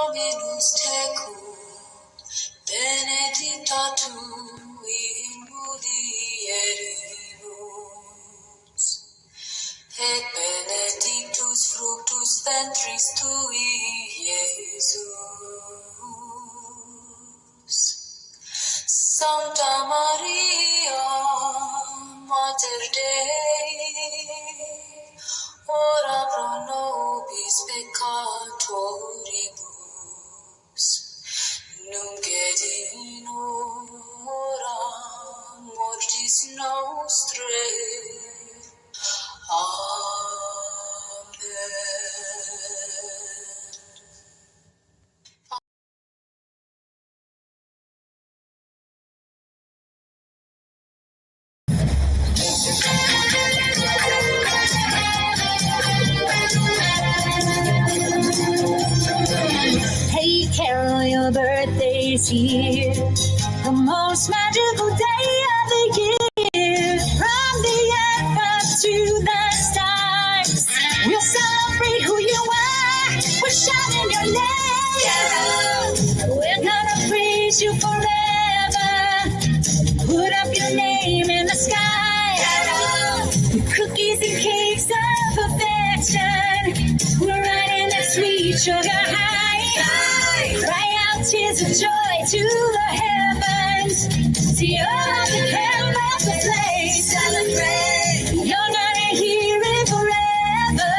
Dominus tecum, benedictatum in mulieribus, et benedictus fructus ventris tui, Iesus. Sancta Maria, Mater Dei, ora pro nobis peccatoribus, nunc et in hora mortis nostrae. Amen. Hey Carol, your birthday's here, the most magical day of the year. From the earth up to the stars, we'll celebrate who you are. We're shouting your name. We're gonna praise you forever. Put up your name in the sky. Cookies and cakes of perfection. We're riding that sweet sugar high. Cry out tears of joy to the heavens. See all the candles aflame. Celebrate. You're gonna hear it forever.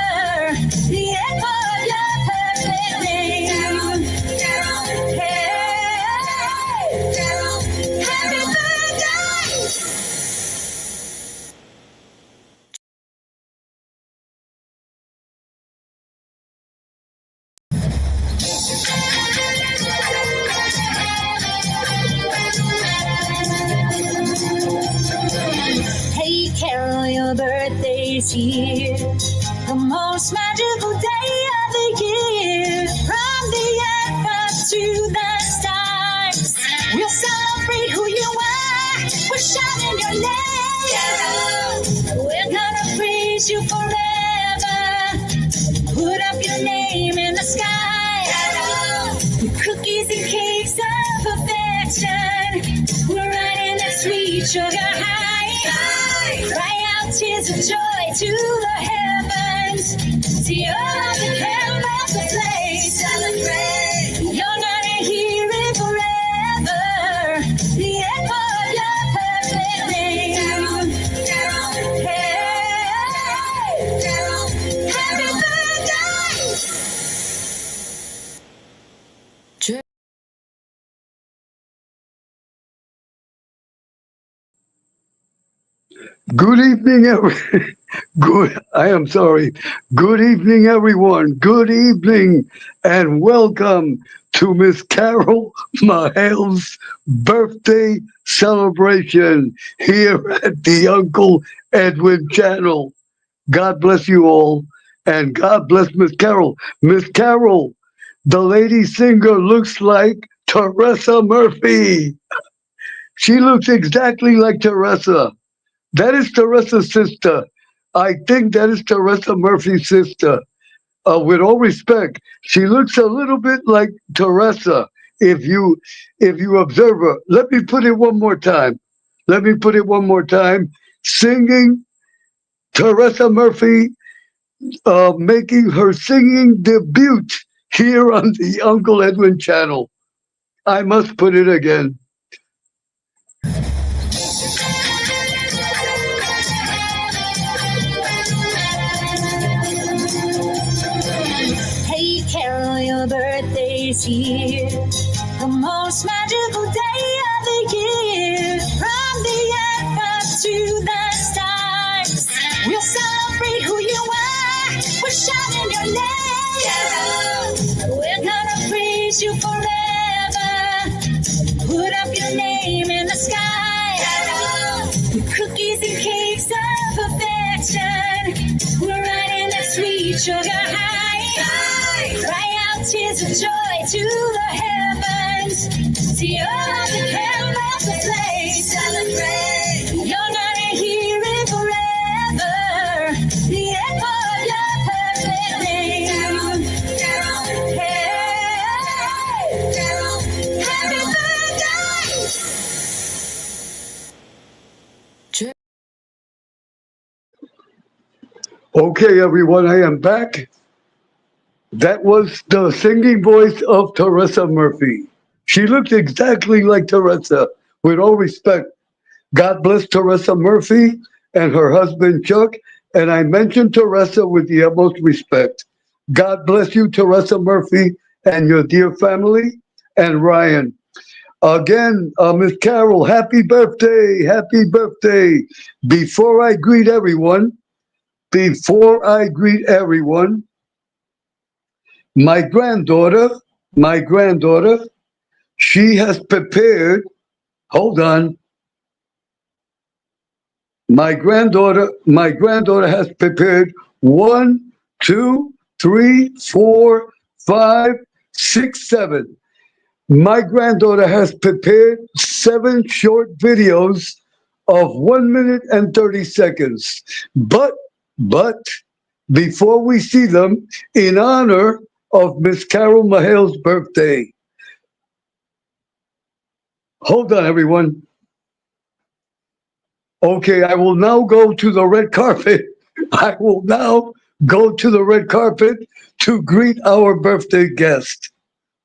The echo of your perfect name. Carol, hey, Carol, happy birthday. Hey Carol, your birthday's here, the most magical day of the year. From the earth up to the stars, we'll celebrate who you are. We're shouting your name. We're gonna praise you forever. Put up your name in the sky. Cookies and cakes of perfection. We're riding that sweet sugar high. Cry out tears of joy to the heavens. See all the candles aflame. Celebrate. You're gonna hear it forever. The echo of your perfect name. Carol, hey, Carol, happy birthday. Good evening, Good evening, everyone. Good evening, and welcome to Miss Carol Mihail's birthday celebration here at the Uncle Edwin channel. God bless you all, and God bless Miss Carol. Miss Carol, the lady singer, looks like Teresa Murphy. She looks exactly like Teresa. That is Teresa's sister. I think that is Teresa Murphy's sister. With all respect, she looks a little bit like Teresa. If you observe her, let me put it one more time. Singing Teresa Murphy, making her singing debut here on the Uncle Edwin channel. I must put it again. Hey Carol, your birthday's here, the most magical day of the year. From the earth up to the stars, we'll celebrate who you are. We're shouting your name. We're gonna praise you forever. Put up your name in the sky. Cookies and cakes of perfection. We're riding that sweet sugar high. Cry out tears of joy to the heavens. See all the candles aflame. Celebrate. You're gonna hear it forever. The echo of your perfect name. Carol, hey, Okay, everyone, I am back. That was the singing voice of Teresa Murphy. She looks exactly like Teresa, with all respect. God bless Teresa Murphy and her husband Chuck. And I mentioned Teresa with the utmost respect. God bless you, Teresa Murphy, and your dear family, and Ryan. Again, Miss Carol, happy birthday, happy birthday. Before I greet everyone, before I greet everyone, my granddaughter, my granddaughter, she has prepared, hold on, my granddaughter has prepared one, two, three, four, five, six, seven. My granddaughter has prepared seven short videos of 1 minute and 30 seconds. But before we see them, in honor of Miss Carol Mihail's birthday, hold on, everyone. Okay, I will now go to the red carpet. I will now go to the red carpet to greet our birthday guest.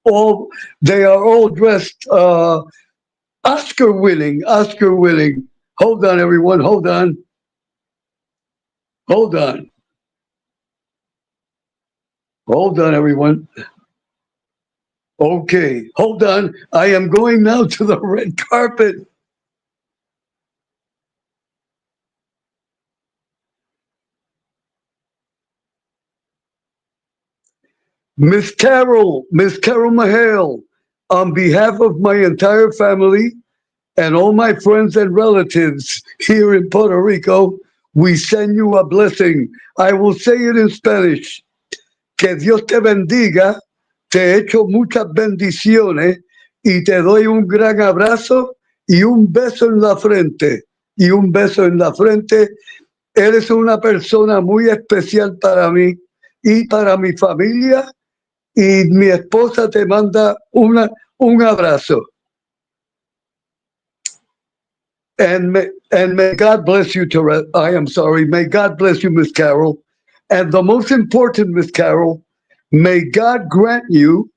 All they are all dressed Oscar winning, Oscar winning. Hold on, everyone. Hold on, hold on, everyone. Okay, hold on. I am going now to the red carpet. Miss Carol Mahale, on behalf of my entire family and all my friends and relatives here in Puerto Rico, we send you a blessing. I will say it in Spanish. Que Dios te bendiga, te echo muchas bendiciones y te doy un gran abrazo y un beso en la frente. Y un beso en la frente. Eres una persona muy especial para mí y para mi familia y mi esposa te manda un abrazo. And may God bless you, Therese. I am sorry. May God bless you, Miss Carol. And the most important, Miss Carol, may God grant you,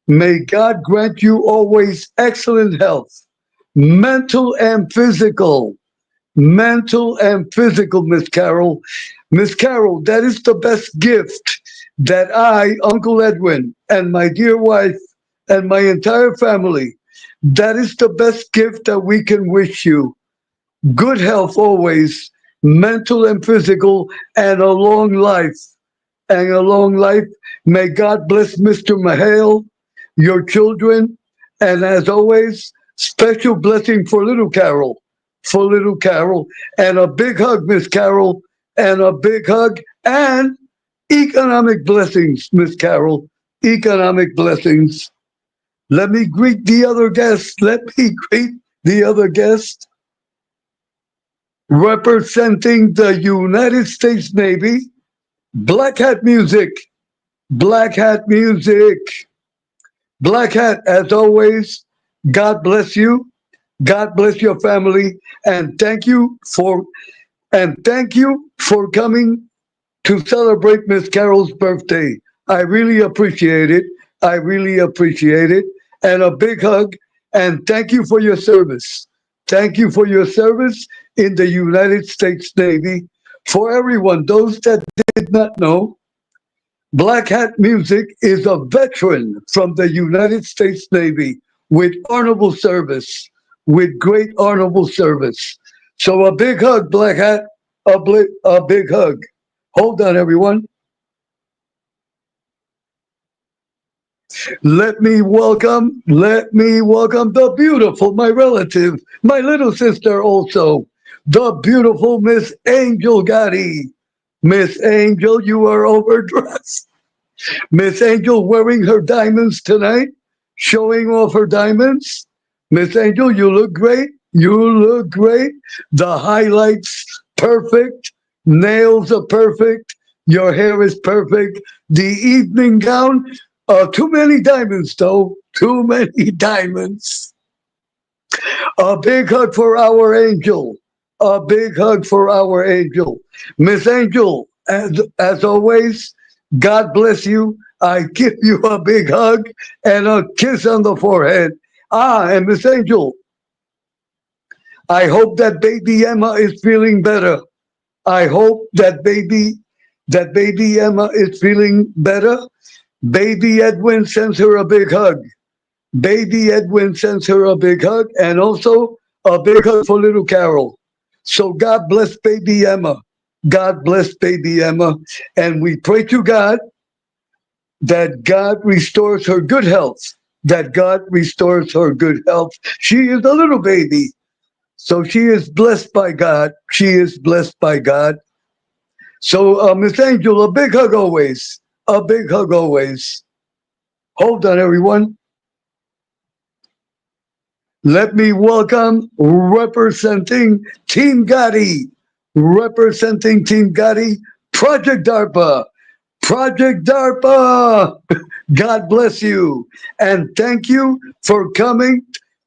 may God grant you always excellent health, mental and physical. Mental and physical, Miss Carol. Miss Carol, that is the best gift that I, Uncle Edwin, and my dear wife, and my entire family, that is the best gift that we can wish you. Good health always, mental and physical, and a long life. And a long life. May God bless Mr. Mihail, your children, and as always, special blessing for little Carol, for little Carol, and a big hug, Miss Carol, and a big hug, and economic blessings, Miss Carol, economic blessings. Let me greet the other guests. Let me greet the other guest representing the United States Navy, Black Hat Music. Black Hat Music. Black Hat, as always, God bless you. God bless your family. And thank you for coming to celebrate Miss Carol's birthday. I really appreciate it. I really appreciate it. And a big hug. And thank you for your service. Thank you for your service in the United States Navy. For everyone, those that did not know, Black Hat Music is a veteran from the United States Navy with honorable service, with great honorable service. So a big hug, Black Hat, a big hug. Hold on, everyone. Let me welcome the beautiful, my relative, my little sister also, the beautiful Miss Angel Gotti. Miss Angel, you are overdressed. Miss Angel wearing her diamonds tonight, showing off her diamonds. Miss Angel, you look great. You look great. The highlights perfect. Nails are perfect. Your hair is perfect. The evening gown, too many diamonds though. Too many diamonds. A big hug for our angel. A big hug for our angel. Miss Angel, As always, God bless you. I give you a big hug and a kiss on the forehead. And Miss Angel, I hope that baby Emma is feeling better. I hope that baby Emma is feeling better. Baby Edwin sends her a big hug. Baby Edwin sends her a big hug and also a big hug for little Carol. So God bless baby Emma. God bless baby Emma. And we pray to God that God restores her good health. That God restores her good health. She is a little baby. So she is blessed by God. She is blessed by God. So, Miss Angel, a big hug always. A big hug always. Hold on, everyone. Let me welcome representing Team Gotti. Representing Team Gotti, Project DARPA. Project DARPA! God bless you. And thank you for coming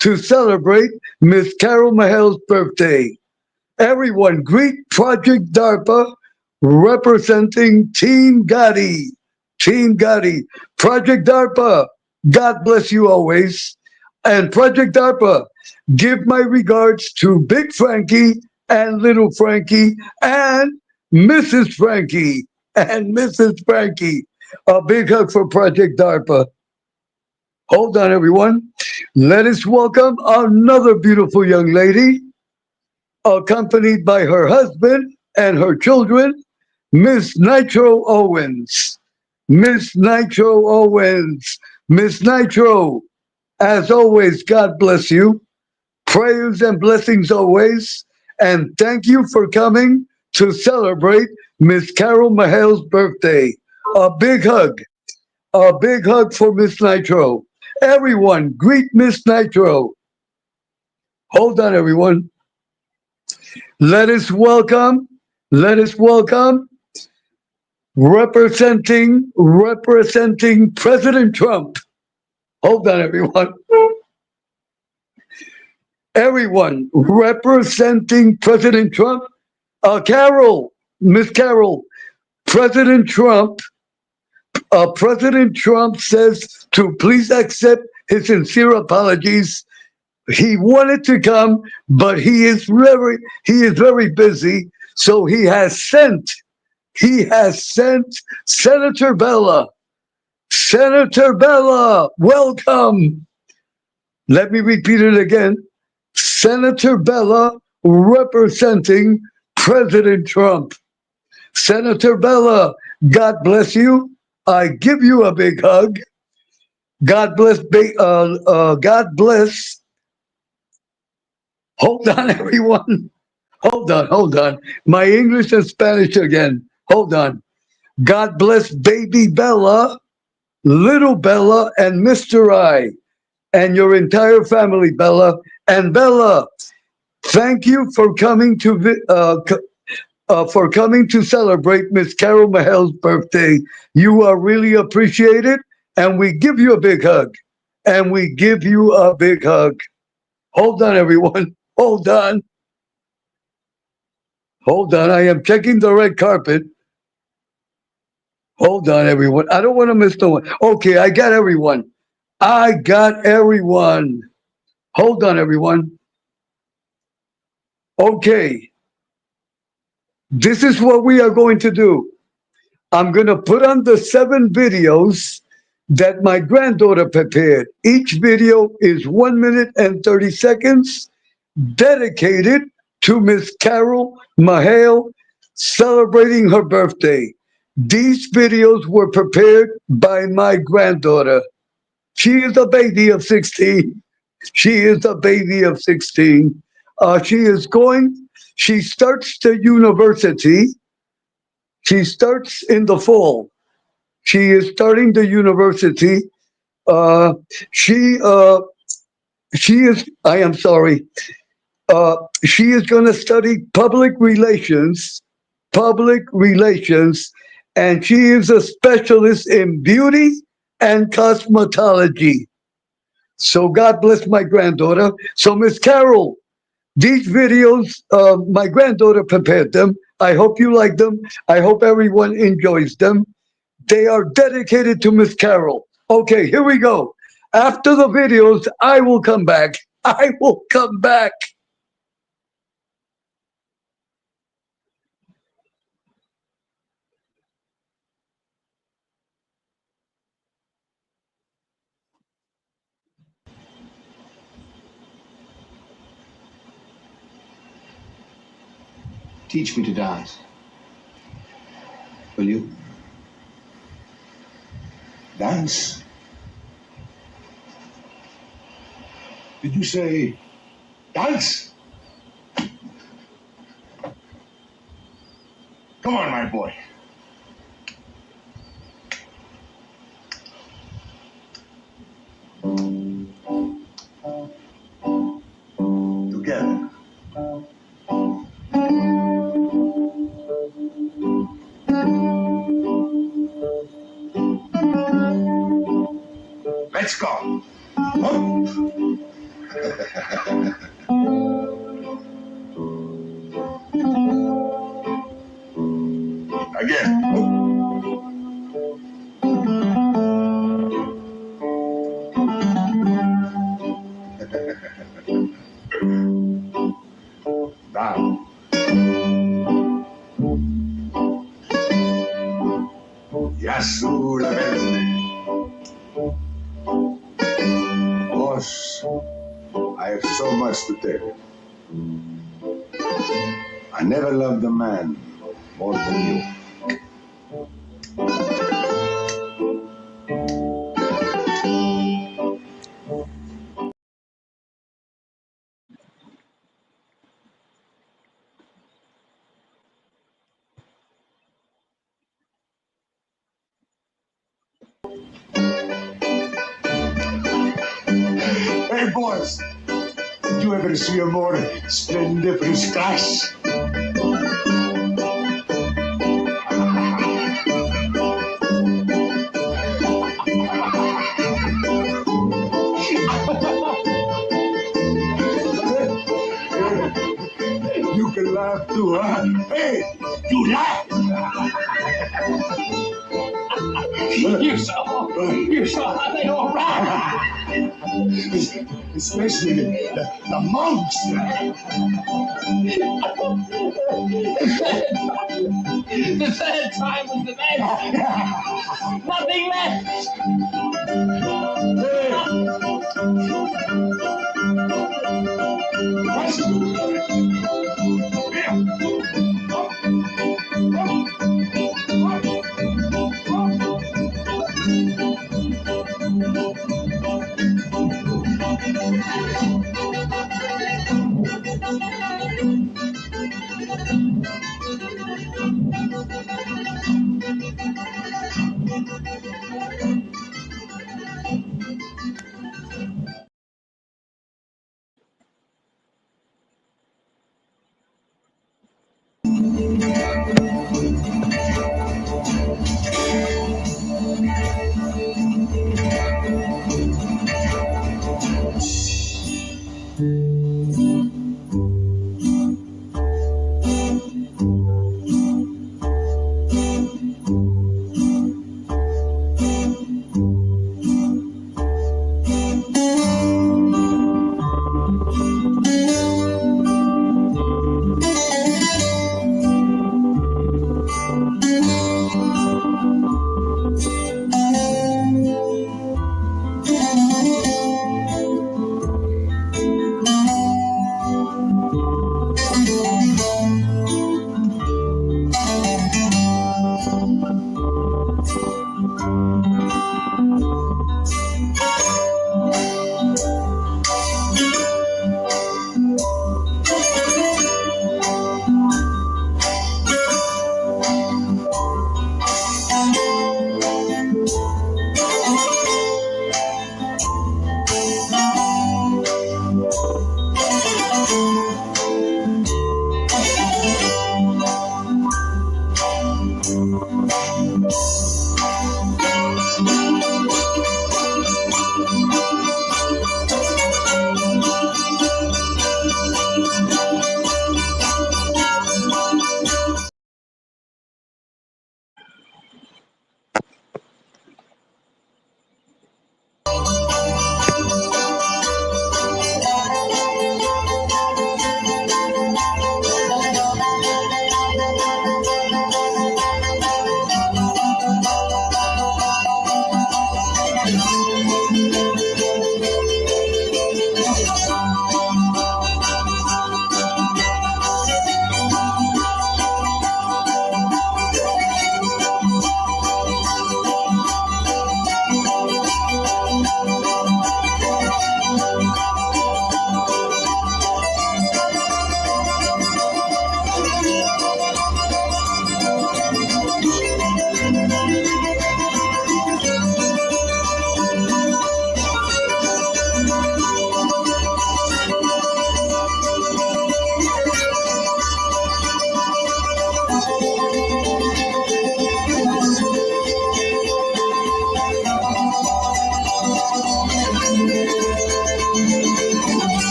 to celebrate Miss Carol Mihail's birthday. Everyone, greet Project DARPA representing Team Gotti. Team Gotti. Project DARPA, God bless you always. And Project DARPA, give my regards to Big Frankie and Little Frankie and Mrs. Frankie and Mrs. Frankie. A big hug for Project DARPA. Hold on, everyone. Let us welcome another beautiful young lady, accompanied by her husband and her children, Miss Nitro Owens. Miss Nitro Owens. Miss Nitro, as always, God bless you. Prayers and blessings always. And thank you for coming to celebrate Miss Carol Mihail's birthday. A big hug. A big hug for Miss Nitro. Everyone, greet Miss Nitro. Hold on, everyone. Let us welcome, let us welcome, representing President Trump. Hold on, everyone. Everyone representing President Trump. Carol, Miss Carol, President Trump. President Trump says to please accept his sincere apologies. He wanted to come, but he is very busy. So he has sent Senator Bella. Senator Bella, welcome. Let me repeat it again. Senator Bella representing President Trump. Senator Bella, God bless you. I give you a big hug. God bless. God bless. Hold on, everyone. Hold on. My English and Spanish again. Hold on. God bless baby Bella, little Bella, and Mr. I, and your entire family, Bella. And Bella, thank you for coming to celebrate Miss Carol Mihail's birthday. You are really appreciated, and we give you a big hug. And we give you a big hug. Hold on, everyone. Hold on. Hold on. I am checking the red carpet. Hold on, everyone. I don't want to miss no one. Okay, I got everyone. I got everyone. Hold on, everyone. Okay, this is what we are going to do. I'm going to put on the 7 videos that my granddaughter prepared. Each video is 1 minute and 30 seconds, dedicated to Miss Carol Mihail celebrating her birthday. These videos were prepared by my granddaughter. She is a baby of 16. She is a baby of 16. She starts the university. She starts in the fall. She is starting the university. Uh, she, uh, she is, I am sorry, she is going to study public relations, and she is a specialist in beauty and cosmetology. So God bless my granddaughter. So Miss Carol, These videos, my granddaughter prepared them. I hope you like them. I hope everyone enjoys them. They are dedicated to Miss Carol. Okay, here we go. After the videos, I will come back. I will come back. Teach me to dance. Will you? Dance? Did you say dance? Come on, my boy. Together. Let's go. Again. Down. Yasu la verde. Boss, I have so much to tell. I never loved a man more than you. Hey, boys, did you ever see a more splendiferous class? You can laugh too, huh? Hey, you laugh! You're so hot, they all right. Especially the monks. The third time was the best. Nothing left.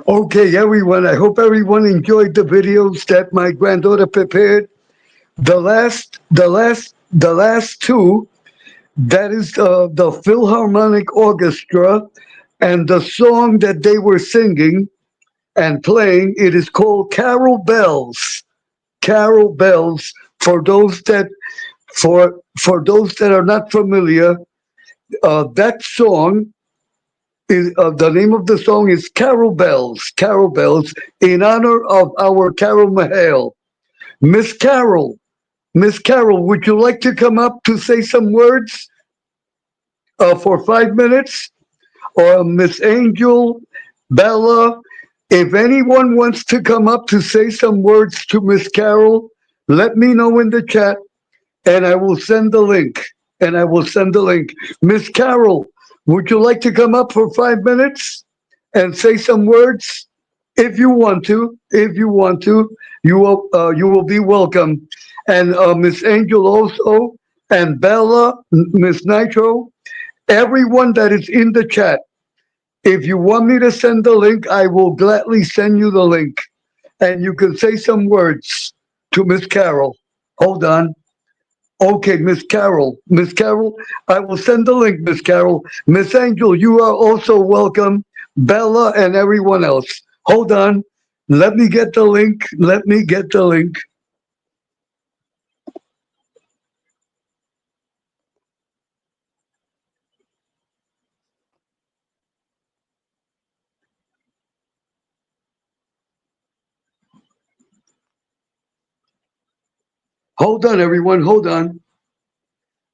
Okay, everyone. I hope everyone enjoyed the videos that my granddaughter prepared. The last two. That is the Philharmonic Orchestra, and the song that they were singing and playing. It is called "Carol Bells." Carol Bells. For those that are not familiar, that song is the name of the song is "Carol Bells." Carol Bells in honor of our Carol Mihail. Miss Carol, Miss Carol, would you like to come up to say some words for 5 minutes? Or Miss Angel, Bella, if anyone wants to come up to say some words to Miss Carol, let me know in the chat and I will send the link. Miss Carol, would you like to come up for 5 minutes and say some words? If you want to, you will be welcome. And Miss Angel also, and Bella, Miss Nitro, everyone that is in the chat. If you want me to send the link, I will gladly send you the link. And you can say some words to Miss Carol. Hold on. Okay, Miss Carol. Miss Carol, I will send the link, Miss Carol. Miss Angel, you are also welcome. Bella and everyone else. Hold on. Let me get the link. Let me get the link. Hold on, everyone. Hold on.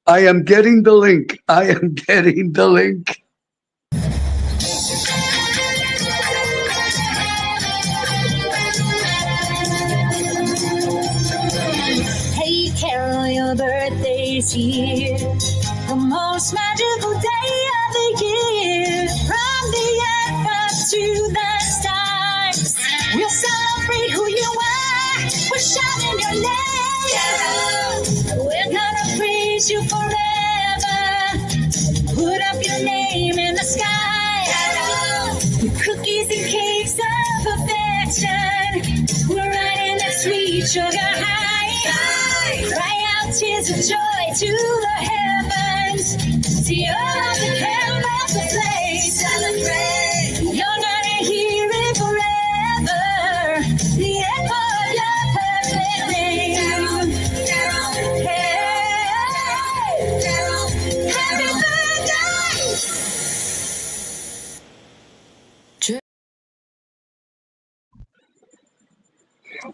I am getting the link. I am getting the link. Hey Carol, your birthday's here. The most magical day of the year. From the earth up to the stars. We'll celebrate who you are. We're shouting your name. Carol. We're gonna praise you forever. Put up your name in the sky. Carol. With cookies and cakes of perfection. We're riding that sweet sugar high. Cry out tears of joy to the heavens. See all the candles aflame. Celebrate. You're gonna hear it forever. The echo of your perfect name. Carol, hey, Carol, happy birthday.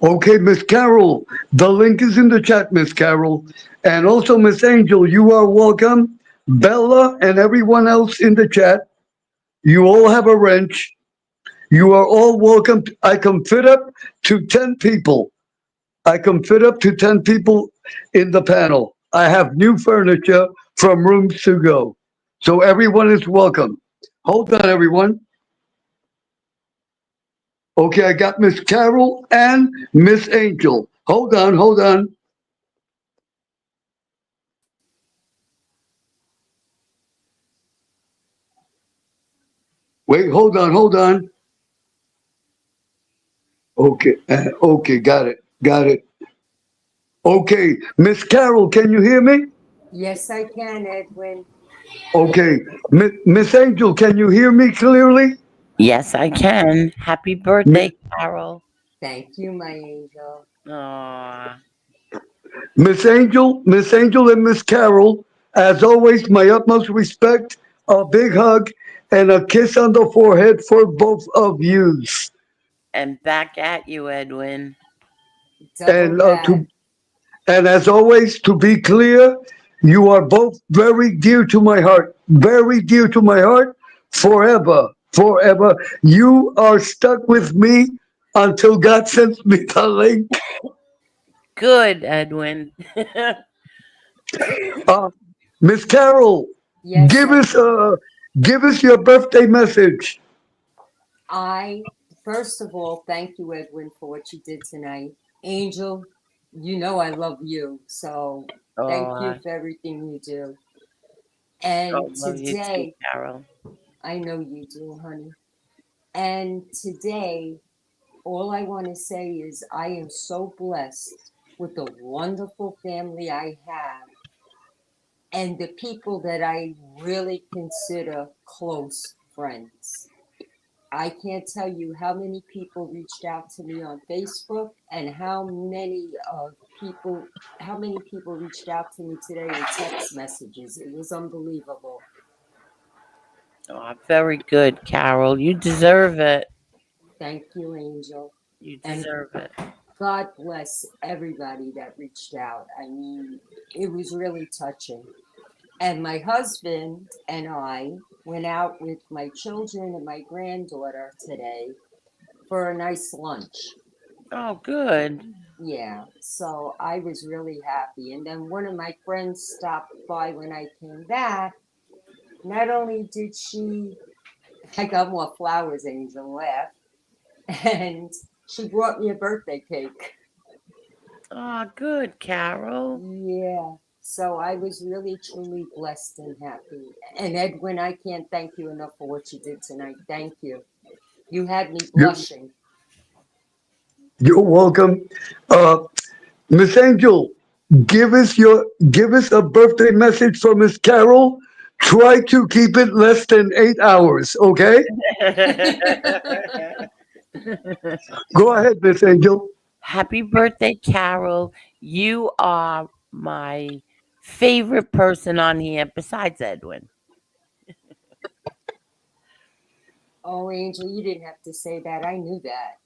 Okay, Miss Carol, the link is in the chat, Miss Carol. And also, Miss Angel, you are welcome. Bella and everyone else in the chat, you all have a wrench. You are all welcome. I can fit up to 10 people. I can fit up to 10 people in the panel. I have new furniture from Rooms to Go. So everyone is welcome. Hold on, everyone. Okay, I got Miss Carol and Miss Angel. Hold on, hold on. Wait, hold on, hold on. Okay, okay, got it. Okay, Miss Carol, can you hear me? Yes, I can, Edwin. Okay, Miss Angel, can you hear me clearly? Yes, I can. Happy Mi- birthday, Carol. Thank you, my angel. Aw. Miss Angel, and Miss Carol, as always, my utmost respect, a big hug, and a kiss on the forehead for both of yous. And back at you, Edwin. Double And that. as always, to be clear, you are both very dear to my heart, very dear to my heart, forever, forever. You are stuck with me until God sends me the link. Good, Edwin. Uh, Miss Carol, Yes, give us Edwin. give us your birthday message. I, first of all, thank you, Edwin, for what you did tonight. Angel, you know I love you, so thank you Oh, for everything you do. I And love you too, today, Carol. I know you do, honey. And today, all I want to say is I am so blessed with the wonderful family I have and the people that I really consider close friends. I can't tell you how many people reached out to me on Facebook and people how many people reached out to me today in text messages. It was unbelievable. Oh, very good, Carol. You deserve it. Thank you, Angel. You And deserve it. God bless everybody that reached out. I mean, it was really touching. And my husband and I went out with my children and my granddaughter today for a nice lunch. Oh, good. Yeah, so I was really happy. And then one of my friends stopped by when I came back. Not only did I got more flowers, Angel laughed, and she brought me a birthday cake. Oh, good, Carol. Yeah, so I was really, truly blessed and happy. And Edwin, I can't thank you enough for what you did tonight. Thank you. You had me You, blushing. you're welcome. Uh, Miss Angel, give us a birthday message for Miss Carol. Try to keep it less than 8 hours, okay? Go ahead, Miss Angel. Happy birthday, Carol. You are my favorite person on here besides Edwin. Oh, Angel, you didn't have to say that. I knew that.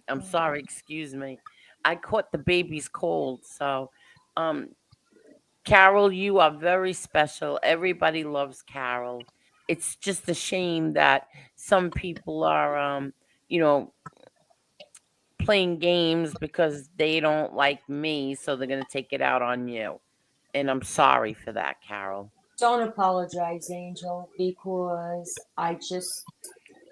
I'm sorry, excuse me. I caught the baby's cold, so um Carol, you are very special. Everybody loves Carol. It's just a shame that some people are you know, playing games because they don't like me, so they're going to take it out on you. And I'm sorry for that, Carol. Don't apologize, Angel, because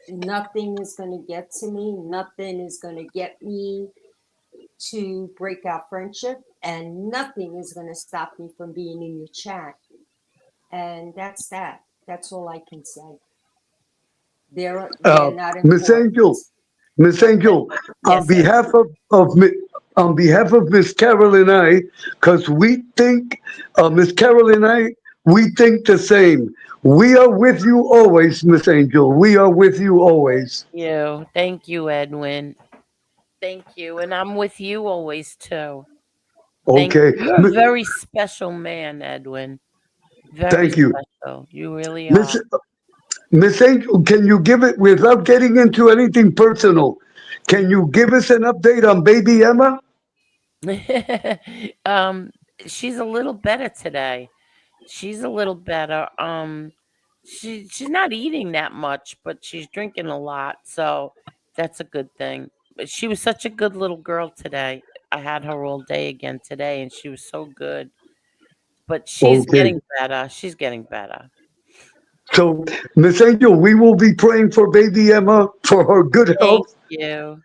nothing is going to get to me. Nothing is going to get me to break our friendship, and nothing is going to stop me from being in your chat. And that's that. That's all I can say. They're Uh, not Miss important. Angel, Miss Angel, on Yes, behalf Edwin. on behalf of Miss Carol and I, because we think, Miss Carol and I, we think the same. We are with you always, Miss Angel. We are with you always. Thank you, Edwin. Thank you. And I'm with you always, too. Thank Okay, you. You're a very special man, Edwin. Very thank you, special. You really Miss are. Miss Angel. Can you give it without getting into anything personal? Can you give us an update on Baby Emma? um, she's a little better today. She's a little better. She's not eating that much, but she's drinking a lot, so that's a good thing. But she was such a good little girl today. I had her all day again today, and she was so good. But she's Okay. getting better. She's getting better. So, Miss Angel, we will be praying for baby Emma for her good Thank health you.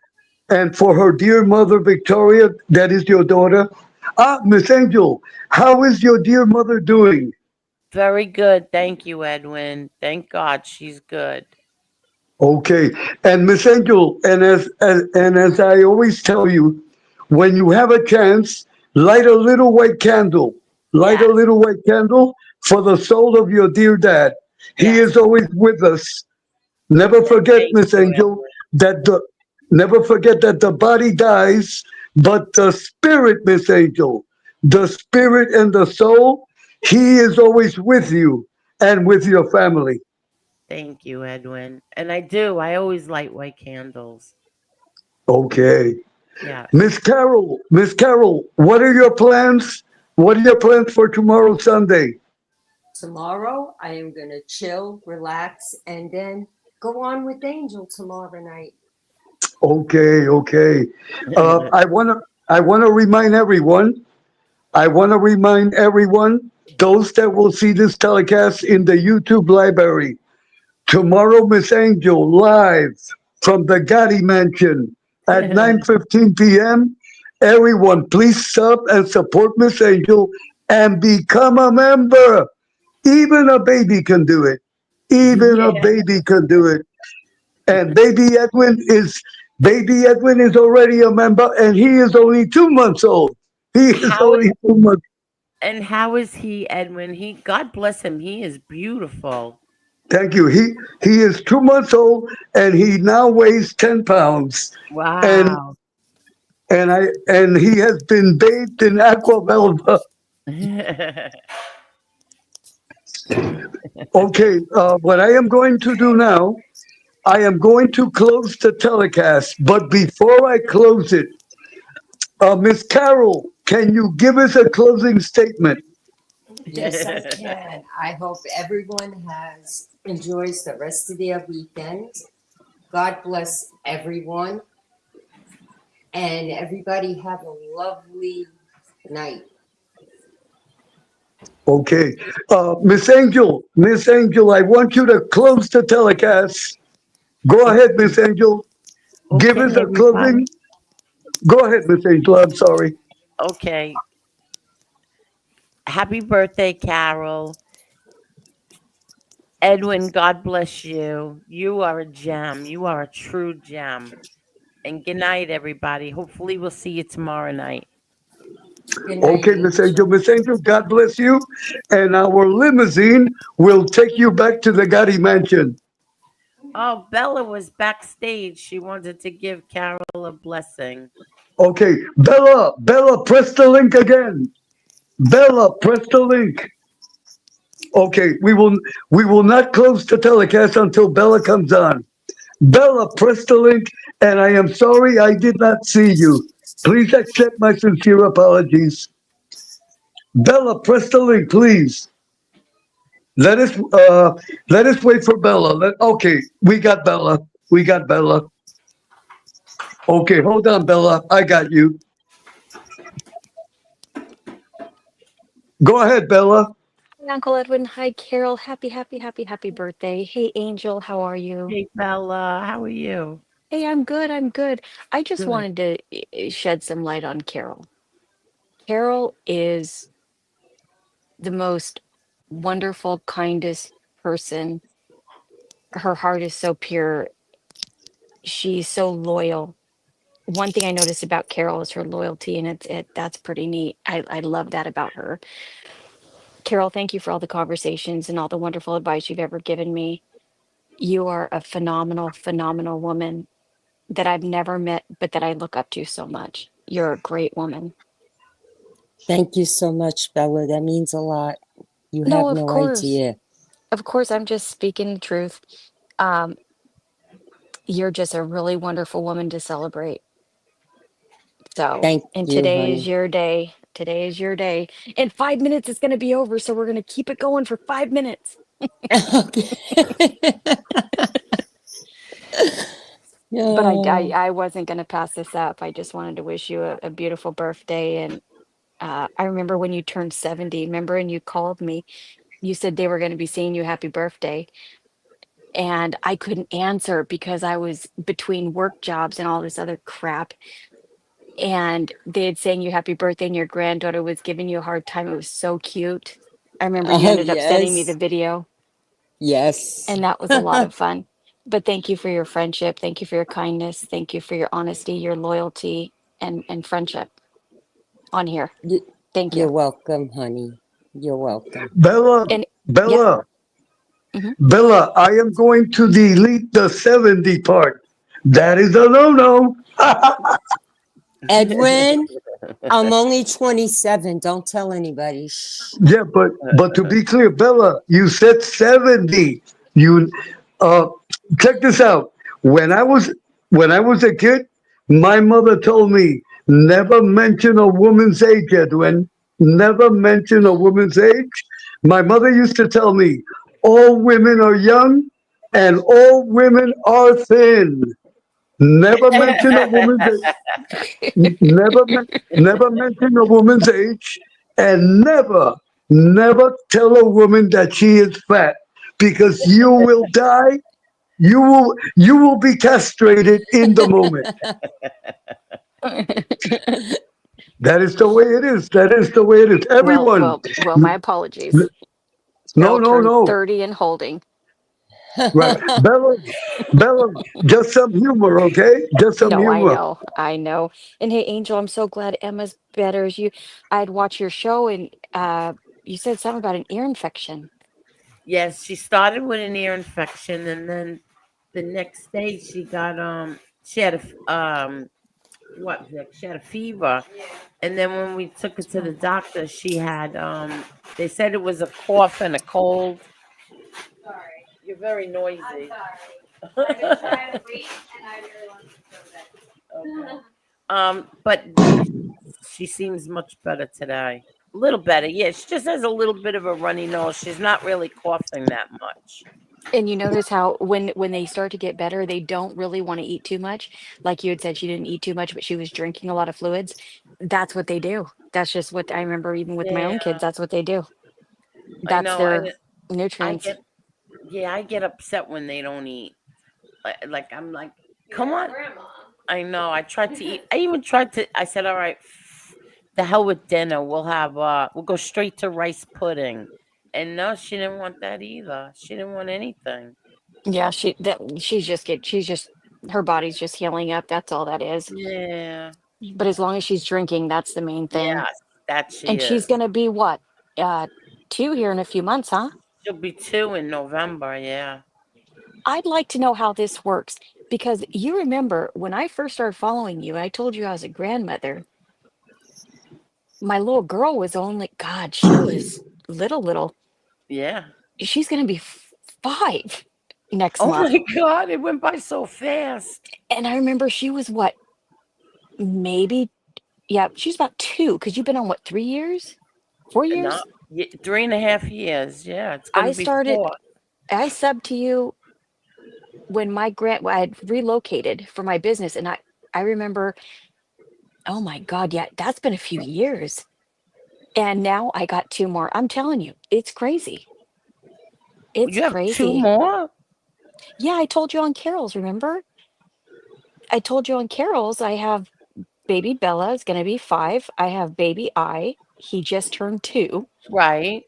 and for her dear mother Victoria, that is your daughter. Ah, Miss Angel, how is your dear mother doing? Very good. Thank you, Edwin. Thank God she's good. Okay. And Miss Angel, and as I always tell you, when you have a chance, light a little white candle. Light a Yes. little white candle for the soul of your dear dad. He Yes. is always with us. Never forget, Thank Miss you, Angel, Edwin. that the never forget that the body dies, but the spirit, Miss Angel, the spirit and the soul, he is always with you and with your family. Thank you, Edwin. And I do. I always light white candles. Okay. Yes. Miss Carol, what are your plans? What are your plans for tomorrow, Sunday? Tomorrow, I am going to chill, relax, and then go on with Angel tomorrow night. Okay, okay. Thank I wanna remind everyone. I wanna remind everyone, those that will see this telecast in the YouTube library. Tomorrow, Miss Angel, live from the Gotti Mansion at 9:15 p.m. Everyone, please sub and support Miss Angel and become a member. Even a baby can do it. Even a Yeah. baby can do it. And baby Edwin is already a member, and he is only 2 months old. He is How only 2 months. and how is he, Edwin? He God bless him. He is beautiful. Thank you. He is 2 months old, and he now weighs 10 pounds. And Wow. and he has been bathed in aqua velva. Okay, what I am going to do now, I am going to close the telecast. But before I close it, Miss Carol, can you give us a closing statement? Yes, I can. I hope everyone has enjoys the rest of their weekend. God bless everyone, and everybody have a lovely night. Okay, Miss Angel, I want you to close the telecast. Go ahead, Miss Angel. Give us Okay, a everybody. closing. Go ahead, Miss Angel. I'm sorry. Okay. Happy birthday, Carol. Edwin, God bless you. You are a gem. You are a true gem. And good night, everybody. Hopefully, we'll see you tomorrow night. Good night, Okay, Miss Angel. Angel. Miss Angel, God bless you. And our limousine will take you back to the Gotti Mansion. Oh, Bella was backstage. She wanted to give Carol a blessing. Okay, Bella, press the link again. Bella, press the link. Okay, we will not close the telecast until Bella comes on. Bella, press the link, and I am sorry I did not see you. Please accept my sincere apologies. Bella, press the link, please. Let us uh let us wait for Bella. Okay, we got Bella. We got Bella. Okay, hold on, Bella. I got you. Go ahead, Bella. Hey, Uncle Edwin. Hi, Carol. Happy, happy, happy, happy birthday. Hey, Angel. How are you? Hey, Bella, how are you? Hey, I'm good. I'm good. I just Good. wanted to shed some light on Carol. Carol is the most wonderful, kindest person. Her heart is so pure. She's so loyal. One thing I noticed about Carol is her loyalty, and that's pretty neat. I love that about her. Carol, thank you for all the conversations and all the wonderful advice you've ever given me. You are a phenomenal, phenomenal woman that I've never met, but that I look up to so much. You're a great woman. Thank you so much, Bella. That means a lot. You No, have no idea. of course, I'm just speaking the truth. Um, you're just a really wonderful woman to celebrate. So, Thank and you, today is honey. your day. Today is your day. In 5 minutes, it's going to be over. So we're going to keep it going for 5 minutes. Okay. But Oh, I wasn't going to pass this up. I just wanted to wish you a beautiful birthday. And I remember when you turned 70, remember, and you called me. You said they were going to be singing you happy birthday. And I couldn't answer because I was between work jobs and all this other crap. And they had sang you happy birthday, and your granddaughter was giving you a hard time. It was so cute. I remember you oh ended up sending me the yes. video, Yes. and that was a lot of fun. But thank you for your friendship. Thank you for your kindness. Thank you for your honesty, your loyalty, and friendship on here. You, Thank you're you. welcome, honey. You're welcome. Bella, And yeah. Bella, Hmm. Bella, I am going to delete the 70 part. That is a no-no. Edwin, I'm only 27. Don't tell anybody. Shh. Yeah, but to be clear, Bella, you said 70. You uh check this out. When I was when I was a kid, my mother told me never mention a woman's age, Edwin. Never mention a woman's age. My mother used to tell me all women are young and all women are thin. Never mention a woman's age. Never, never mention a woman's age, and never tell a woman that she is fat, because you will die. You will be castrated in the moment. That is the way it is. That is the way it is. well, Everyone, well, well, my apologies. No, No, no, turn no. 30 and holding. Right. Bella, Bella, just some humor, okay? Just some No, I humor. know. I know. And hey, Angel, I'm so glad Emma's better. As you, I'd watch your show and you said something about an ear infection. Yes, she started with an ear infection, and then the next day she had what, Vic? She had a fever, and then when we took her to the Oh, doctor, she had they said it was a cough and a cold. You're very noisy. Okay. But she seems much better today. A little better, yeah. She just has a little bit of a runny nose. She's not really coughing that much. and you notice how when they start to get better, they don't really want to eat too much. Like you had said, she didn't eat too much, but she was drinking a lot of fluids. That's what they do. That's just what I remember even with my Yeah, own kids, that's what they do. I That's know. their I nutrients. get yeah, I get upset when they don't eat. Like I'm like, come on. I know. I tried to eat. I even tried to. I said, all right, the hell with dinner. We'll go straight to rice pudding. And no, she didn't want that either. She didn't want anything. Yeah, she's just her body's just healing up. That's all that is. Yeah. But as long as she's drinking, that's the main thing. Yes, that she And is. she's gonna be what? Uh 2 here in a few months, huh? She'll be 2 in November. Yeah. I'd like to know how this works because you remember when I first started following you, I told you I was a grandmother. My little girl was only, God, she was little. Yeah. She's gonna be 5 next Oh month. my God! It went by so fast. And I remember she was what, maybe, yeah, she's about 2 because you've been on what, 3 years? 4 Not years? 3.5 years. Yeah, it's gonna I be started, 4. I subbed to you when I had relocated for my business, and I remember, oh my God, yeah, that's been a few years. And now I got 2 more. I'm telling you, it's crazy. It's You have two crazy. more. Yeah, I told you on Carol's, remember? I told you on Carol's I have baby Bella is going to be 5. I have baby he just turned 2, Right.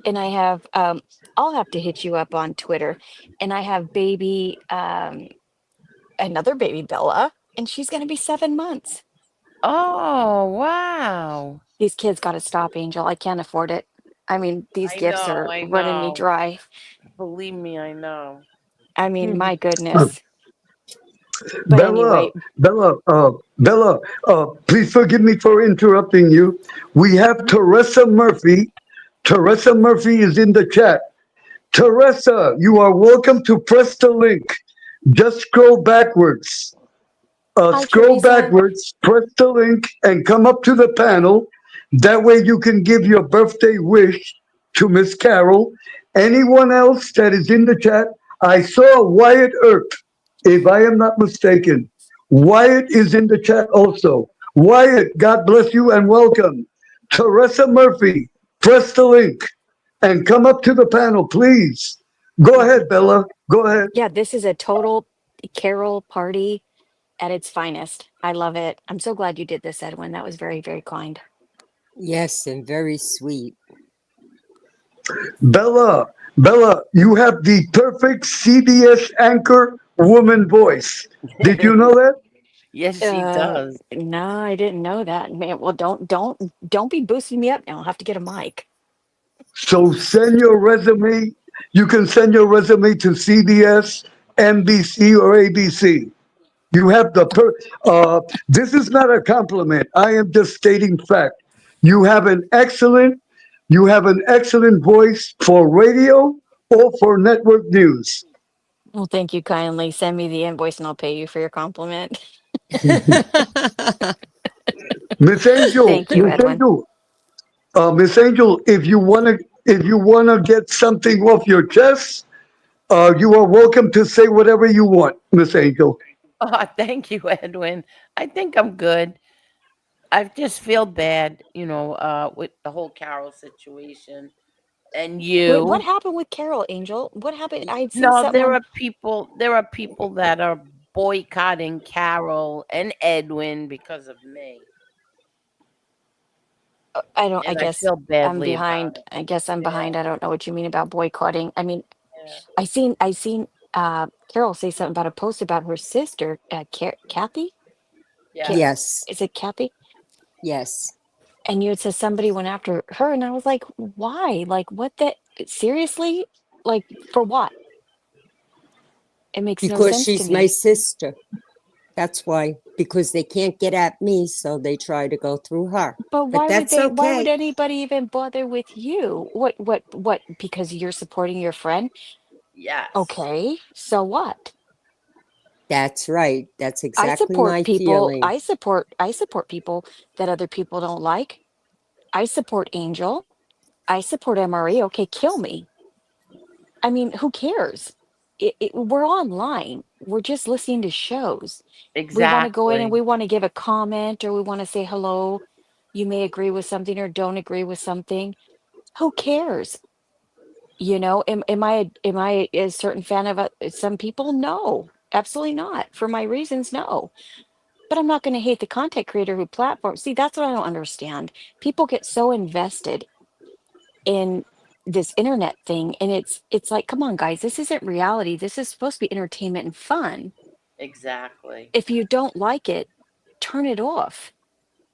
and I have I'll have to hit you up on Twitter. And I have baby another baby Bella, and she's going to be 7 months. Oh wow! These kids got to stop, Angel. I can't afford it. I mean, these I gifts know. are I running me know. dry. Believe me, I know. I mean, my Uh, goodness. But Bella, anyway, Bella, please forgive me for interrupting you. We have Teresa Murphy. Teresa Murphy is in the chat. Teresa, you are welcome to press the link. Just scroll backwards. hi Scroll Teresa. backwards, press the link, and come up to the panel. That way you can give your birthday wish to Miss Carol. Anyone else that is in the chat, I saw Wyatt Earp, if I am not mistaken. Wyatt is in the chat also. Wyatt, God bless you and welcome. Teresa Murphy, press the link and come up to the panel, please. Go Yeah, ahead, Bella. Go ahead. yeah, this is a total Carol party at its finest. I love it. I'm so glad you did this, Edwin. That was very, very kind. Yes, and very sweet. Bella, you have the perfect CBS anchor woman voice. Did you know that? Yes, she does. No, I didn't know that. Man, well, don't be boosting me up now. I'll have to get a mic. So send your resume. You can send your resume to CBS, NBC, or ABC. You have the this is not a compliment. I am just stating fact. You have an excellent, you have an excellent voice for radio or for network news. Well, thank you kindly. Send me the invoice and I'll pay you for your compliment. Miss Angel, Thank you, Edwin. Miss Angel, if you wanna get something off your chest, you are welcome to say whatever you want, Miss Angel. Oh, thank you, Edwin. I think I'm good. I just feel bad, with the whole Carol situation. And Wait, what you. happened with Carol, Angel? What happened? I'd seen No, something on. there are people that are boycotting Carol and Edwin because of me. I don't, I and I guess feel I'm badly about behind. it. I guess I'm Yeah, behind. I don't know what you mean about boycotting. I mean, yeah. I seen Carol say something about a post about her sister, Kathy. Yes. Yes. Is it Kathy? Yes. And you had said somebody went after her, and I was like, why? Like, what the seriously? Like, for what? It makes no Because sense to she's my me. sister. That's why. Because they can't get at me, so they try to go through her. But But why would that's they, why would okay. anybody even bother with you? What? Because you're supporting your friend? Yes. Okay, so what? That's right. That's I exactly support my people. feeling. I support people that other people don't like. I support Angel. I support MRE. Okay, kill me. I mean, who cares? We're online. We're just listening to shows. We want to go in and Exactly. we want to give a comment or we want to say hello. You may agree with something or don't agree with something. Who cares? You know, am I a certain fan of some people? No, absolutely not. For my reasons, no. But I'm not going to hate the content creator who platform. See, that's what I don't understand. People get so invested in this internet thing, and it's like, come on, guys, this isn't reality. This is supposed to be entertainment and fun. Exactly. If you don't like it, turn it off.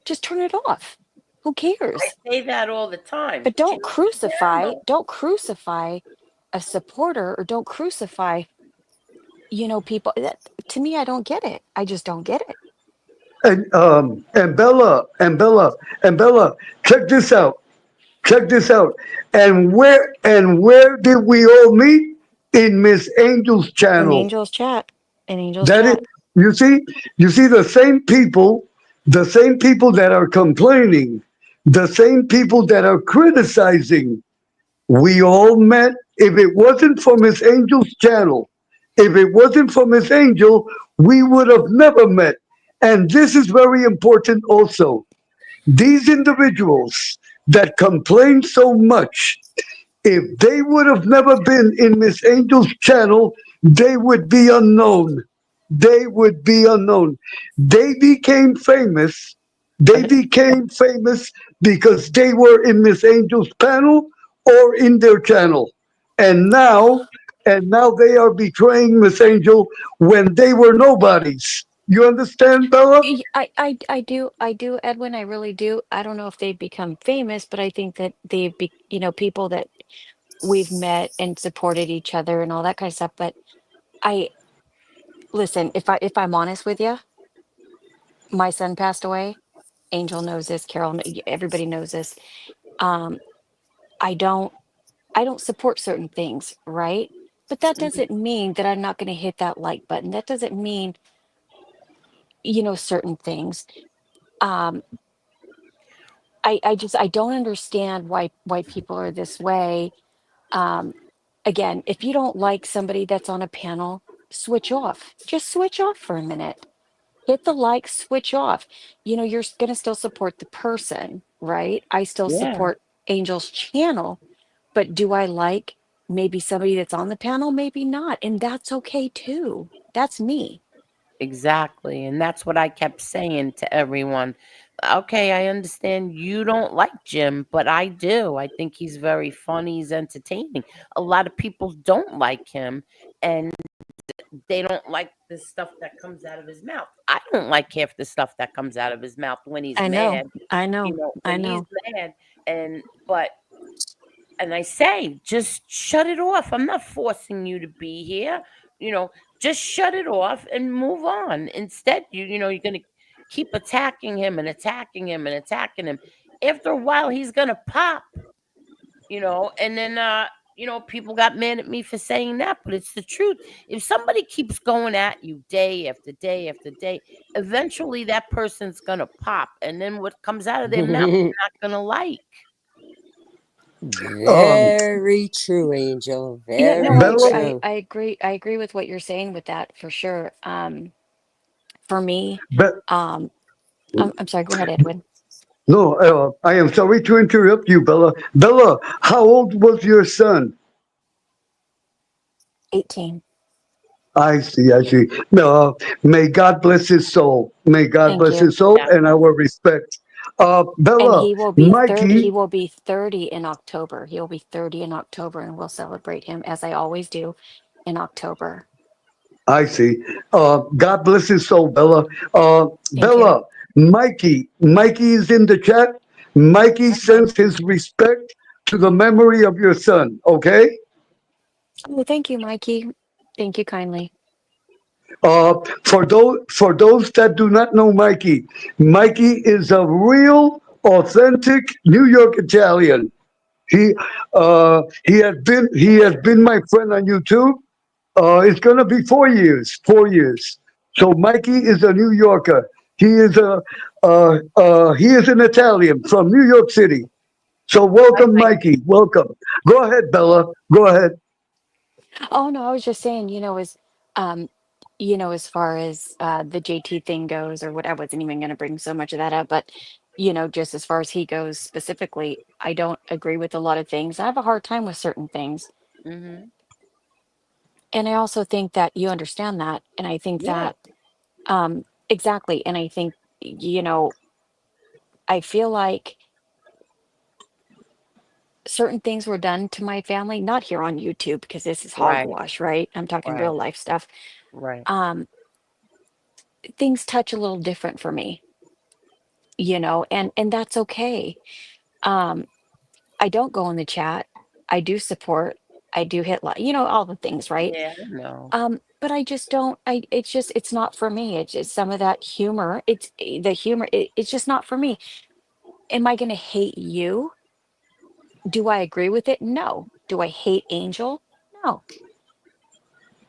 Just turn it off. Who I cares? say that all the time. But don't Change the crucify, channel. don't crucify a supporter or don't crucify, people that to me, I don't get it. I just don't get it. And Bella, check this out. Check this out. And where did we all meet? In Miss Angel's In channel. Angel's chat. In Angel's That is, chat. you see, the same people that are complaining, the same people that are criticizing. We all met. If it wasn't for Miss Angel's channel, if it wasn't for Miss Angel, we would have never met. And this is very important also. These individuals that complain so much, if they would have never been in Miss Angel's channel, they would be unknown. They would be unknown. They became famous. They became famous because they were in Miss Angel's panel or in their channel. And now, and now they are betraying Miss Angel when they were nobodies. You understand, Bella? I do, Edwin. I really do. I don't know if they've become famous, but I think that people that we've met and supported each other and all that kind of stuff. But I listen, if I'm honest with you, my son passed away. Angel knows this, Carol, everybody knows this. Um, I don't I don't support certain things, right? But that Mhm. doesn't mean that I'm not going to hit that like button. That doesn't mean, certain things. Um, I don't understand why people are this way. Um, again, if you don't like somebody that's on a panel, switch off. Just switch off for a minute. Hit the like, switch off. You're going to still support the person, right? I still Yeah, support Angel's channel, but do I like maybe somebody that's on the panel? Maybe not. And that's okay too. That's me. exactly. And that's what I kept saying to everyone. Okay, I understand you don't like Jim, but I do. I think he's very funny, he's entertaining. A lot of people don't like him and they don't like the stuff that comes out of his mouth. I don't like half the stuff that comes out of his mouth when he's I know. mad, I know. I when he's know. mad but and I say, just shut it off. I'm not forcing you to be here. You know, just shut it off and move on. Instead, you're going to keep attacking him and attacking him and attacking him. After a while, he's going to pop, and then, people got mad at me for saying that, but it's the truth. If somebody keeps going at you day after day after day, eventually that person's going to pop. And then what comes out of their mouth, you're not going to like. Um, Very true, Angel. Yeah, no, Very I agree. Bella, true. I agree. I agree with what you're saying with that for sure. For me, Be- um, I'm sorry. Go ahead, Edwin. no, I am sorry to interrupt you, Bella. Bella, how old was your son? 18. I see, I see. No, may God bless his soul. May God Thank bless you. his soul Yeah. and our respect. And Bella, he will be 30. He Mikey, will be 30 in October. He'll be 30 in October, and we'll celebrate him as I always do in October. I see. God bless his soul, Bella. Thank you. Bella, Mikey is in the chat. Mikey Uh-huh. sends his respect to the memory of your son. Okay. Oh, thank you, Mikey. Thank you kindly. For those that do not know Mikey, Mikey is a real, authentic New York Italian. He has been my friend on YouTube. It's gonna be 4 years. 4 years. So Mikey is a New Yorker. He is an Italian from New York City. So I welcome, like Mikey. Welcome. Go ahead, Bella. Go ahead. Oh no, I was just saying, um, as far as the JT thing goes, or what, I wasn't even going to bring so much of that up, but just as far as he goes specifically, I don't agree with a lot of things. I have a hard time with certain things, mm-hmm. and I also think that you understand that, and I think Yeah, that exactly, and I think I feel like certain things were done to my family, not here on YouTube because this is right, hogwash, right? I'm talking right, real life stuff. right. Um, Things touch a little different for me, and that's okay. Um, I don't go in the chat. I do support. I do hit like, all the things, right? Yeah, I know. But I just don't. It's not for me. It's just some of that humor. The humor. It's just not for me. Am I going to hate you? Do I agree with it? No. Do I hate Angel? No.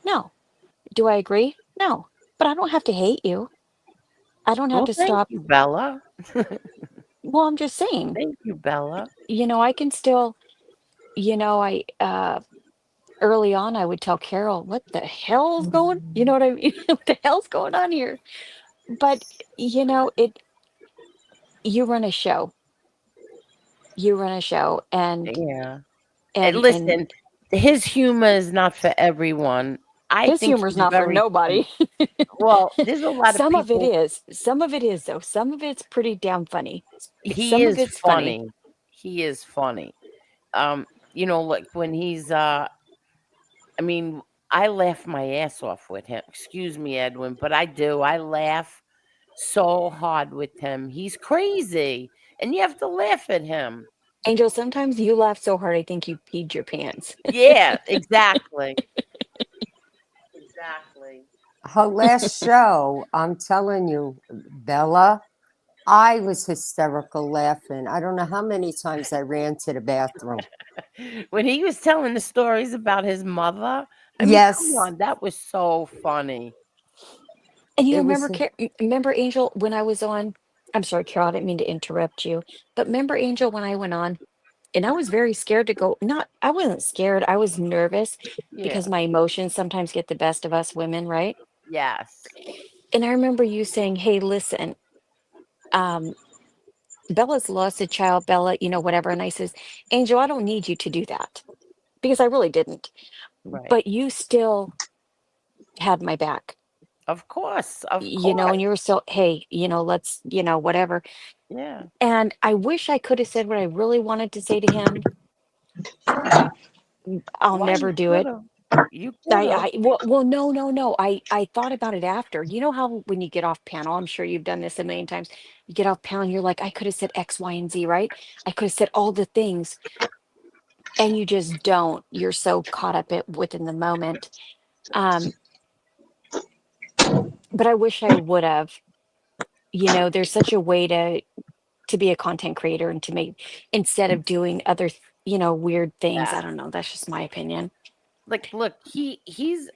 No. Do I agree? No. But I don't have to hate you. I don't have Well, to thank stop. you, Bella. Well, I'm just saying, Thank you, Bella. I can still, I early on I would tell Carol, what the hell's going, you know what I mean? What the hell's going on here? But you run a show. You run a show, and Yeah. and Listen, his humor is not for everyone. I his think humor's he's not for very nobody. funny. Well, there's a lot of Some of it people. is. Some of it is though. Some of it's pretty damn funny. He Some of is it's funny. funny. He is funny. Like when he's I mean, I laugh my ass off with him. Excuse me, Edwin, but I do. I laugh so hard with him. He's crazy, and you have to laugh at him. Angel, sometimes you laugh so hard I think you peed your pants. Yeah, exactly. Exactly. Her last show, I'm telling you, Bella, I was hysterical laughing. I don't know how many times I ran to the bathroom. When he was telling the stories about his mother, I mean, come Yes, on, that was so funny. And it was. remember Angel when I was on. I'm sorry, Carol, I didn't mean to interrupt you, but remember Angel when I went on, and I was very scared to go. Not, I wasn't scared. I was nervous because Yeah. my emotions sometimes get the best of us women, right? Yes. And I remember you saying, "Hey, listen, um, Bella's lost a child, Bella, whatever." And I says, "Angel, I don't need you to do that because I really didn't, Right. but you still had my back." Of course. Of course. And you were still, hey, let's, whatever. Yeah. And I wish I could have said what I really wanted to say to him. I'll Well, never you do could it. have. You could have. Well, no, no, no. I thought about it after. You know how when you get off panel, I'm sure you've done this a million times. You get off panel, and you're like, I could have said X, Y, and Z, right? I could have said all the things, and you just don't. You're so caught up within the moment. Um, but I wish I would have. There's such a way to be a content creator and to make instead of doing other weird things. Yeah. I don't know, that's just my opinion. Like, look, he's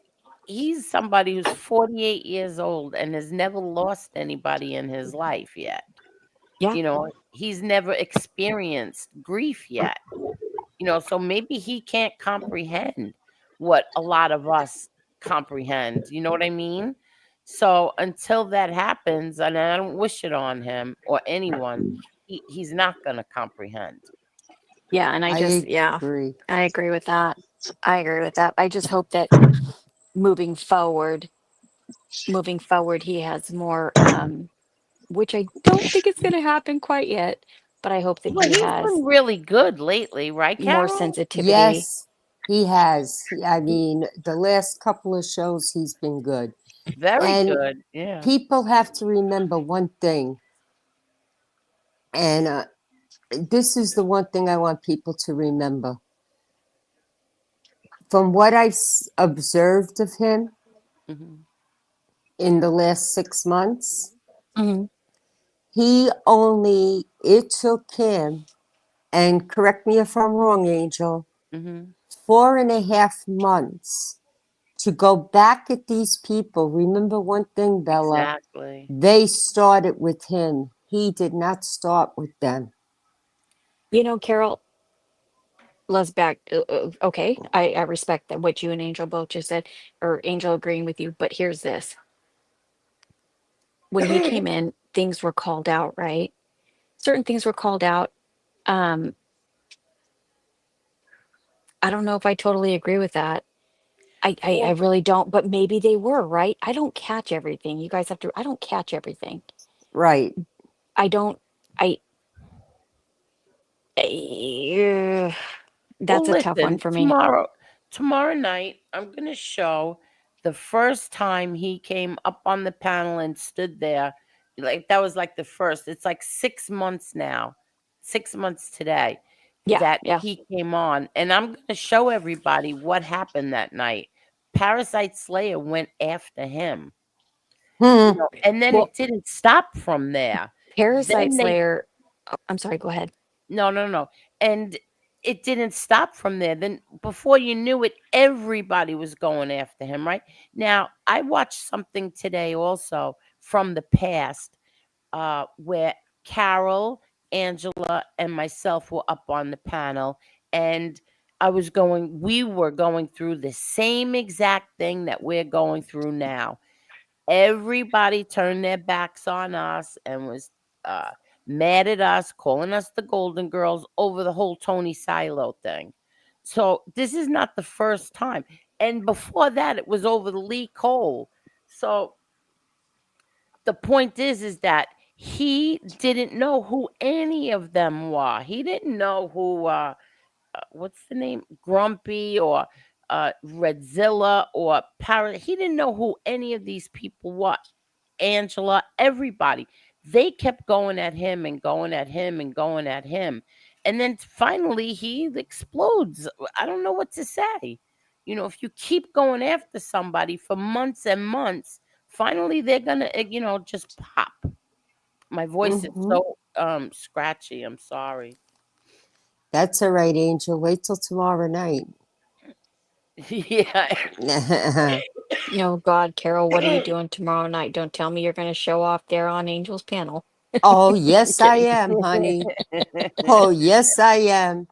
somebody who's 48 years old and has never lost anybody in his life yet. Yeah, He's never experienced grief yet. So maybe he can't comprehend what a lot of us comprehend. You know what I mean? So until that happens, and I don't wish it on him or anyone, he's not going to comprehend. yeah, and I agree. I agree with that. I agree with that. I just hope that moving forward he has more which I don't think it's going to happen quite yet, but I hope that Well, he he's has been really good lately, right, more Carol? sensitivity. Yes, he has. I mean, the last couple of shows, he's been good. Very And good. Yeah. people have to remember one thing, and this is the one thing I want people to remember. From what I've observed of him Hmm. in the last 6 months, Hmm. it took him, and correct me if I'm wrong, Angel, Hmm. 4.5 months to go back at these people. Remember one thing, Bella, Exactly. they started with him. He did not start with them. You know, Carol, let's back. Okay, I respect that what you and Angel both just said, or Angel agreeing with you. But here's this: when he came in, things were called out, right? Certain things were called out. Um, I don't know if I totally agree with that. I Well, really don't, but maybe they were, right? I don't catch everything. You guys have to, I don't catch everything. Right. I don't, I, I well, that's a tough one listen, for me. tomorrow night, I'm going to show the first time he came up on the panel and stood there. Like, that was like the first. It's like 6 months now, 6 months today Yeah, that yeah. he came on. And I'm going to show everybody what happened that night. Parasite Slayer went after him, Hmm. and then Well, it didn't stop from there. Parasite Then they Slayer, oh, I'm sorry, go ahead. No, no, no. And it didn't stop from there. Then before you knew it, everybody was going after him, right? Now, I watched something today also from the past, where Carol, Angela, and myself were up on the panel, and we were going through the same exact thing that we're going through now. Everybody turned their backs on us and was uh, mad at us, calling us the Golden Girls over the whole Tony Silo thing. So this is not the first time. And before that, it was over the Lee Cole. So the point is that he didn't know who any of them were. He didn't know who what's the name? Grumpy or Redzilla or Parrot. He didn't know who any of these people were. Angela, everybody. They kept going at him and going at him and going at him. And then finally he explodes. I don't know what to say. If you keep going after somebody for months and months, finally they're going to, just pop. My voice is Hmm. so scratchy. I'm sorry. That's all right, Angel. Wait till tomorrow night. Yeah. Oh God, Carol, what are you doing tomorrow night? Don't tell me you're going to show off there on Angel's panel. Oh, I'm yes, I kidding. am, honey. Oh, yes, I am.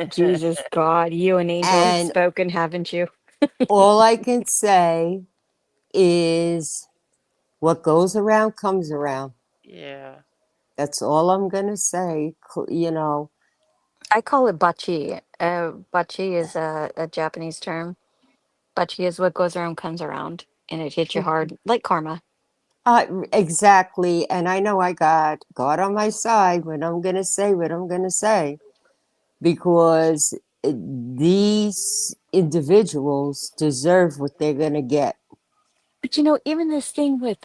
Jesus God, you and Angel have And spoken, haven't you? all I can say is what goes around comes around. Yeah. That's all I'm going to say. I call it bachi. Bachi is a Japanese term. Bachi is what goes around comes around, and it hits you hard, like karma. Exactly. And I know I got God on my side when I'm going to say what I'm going to say because these individuals deserve what they're going to get. But even this thing with,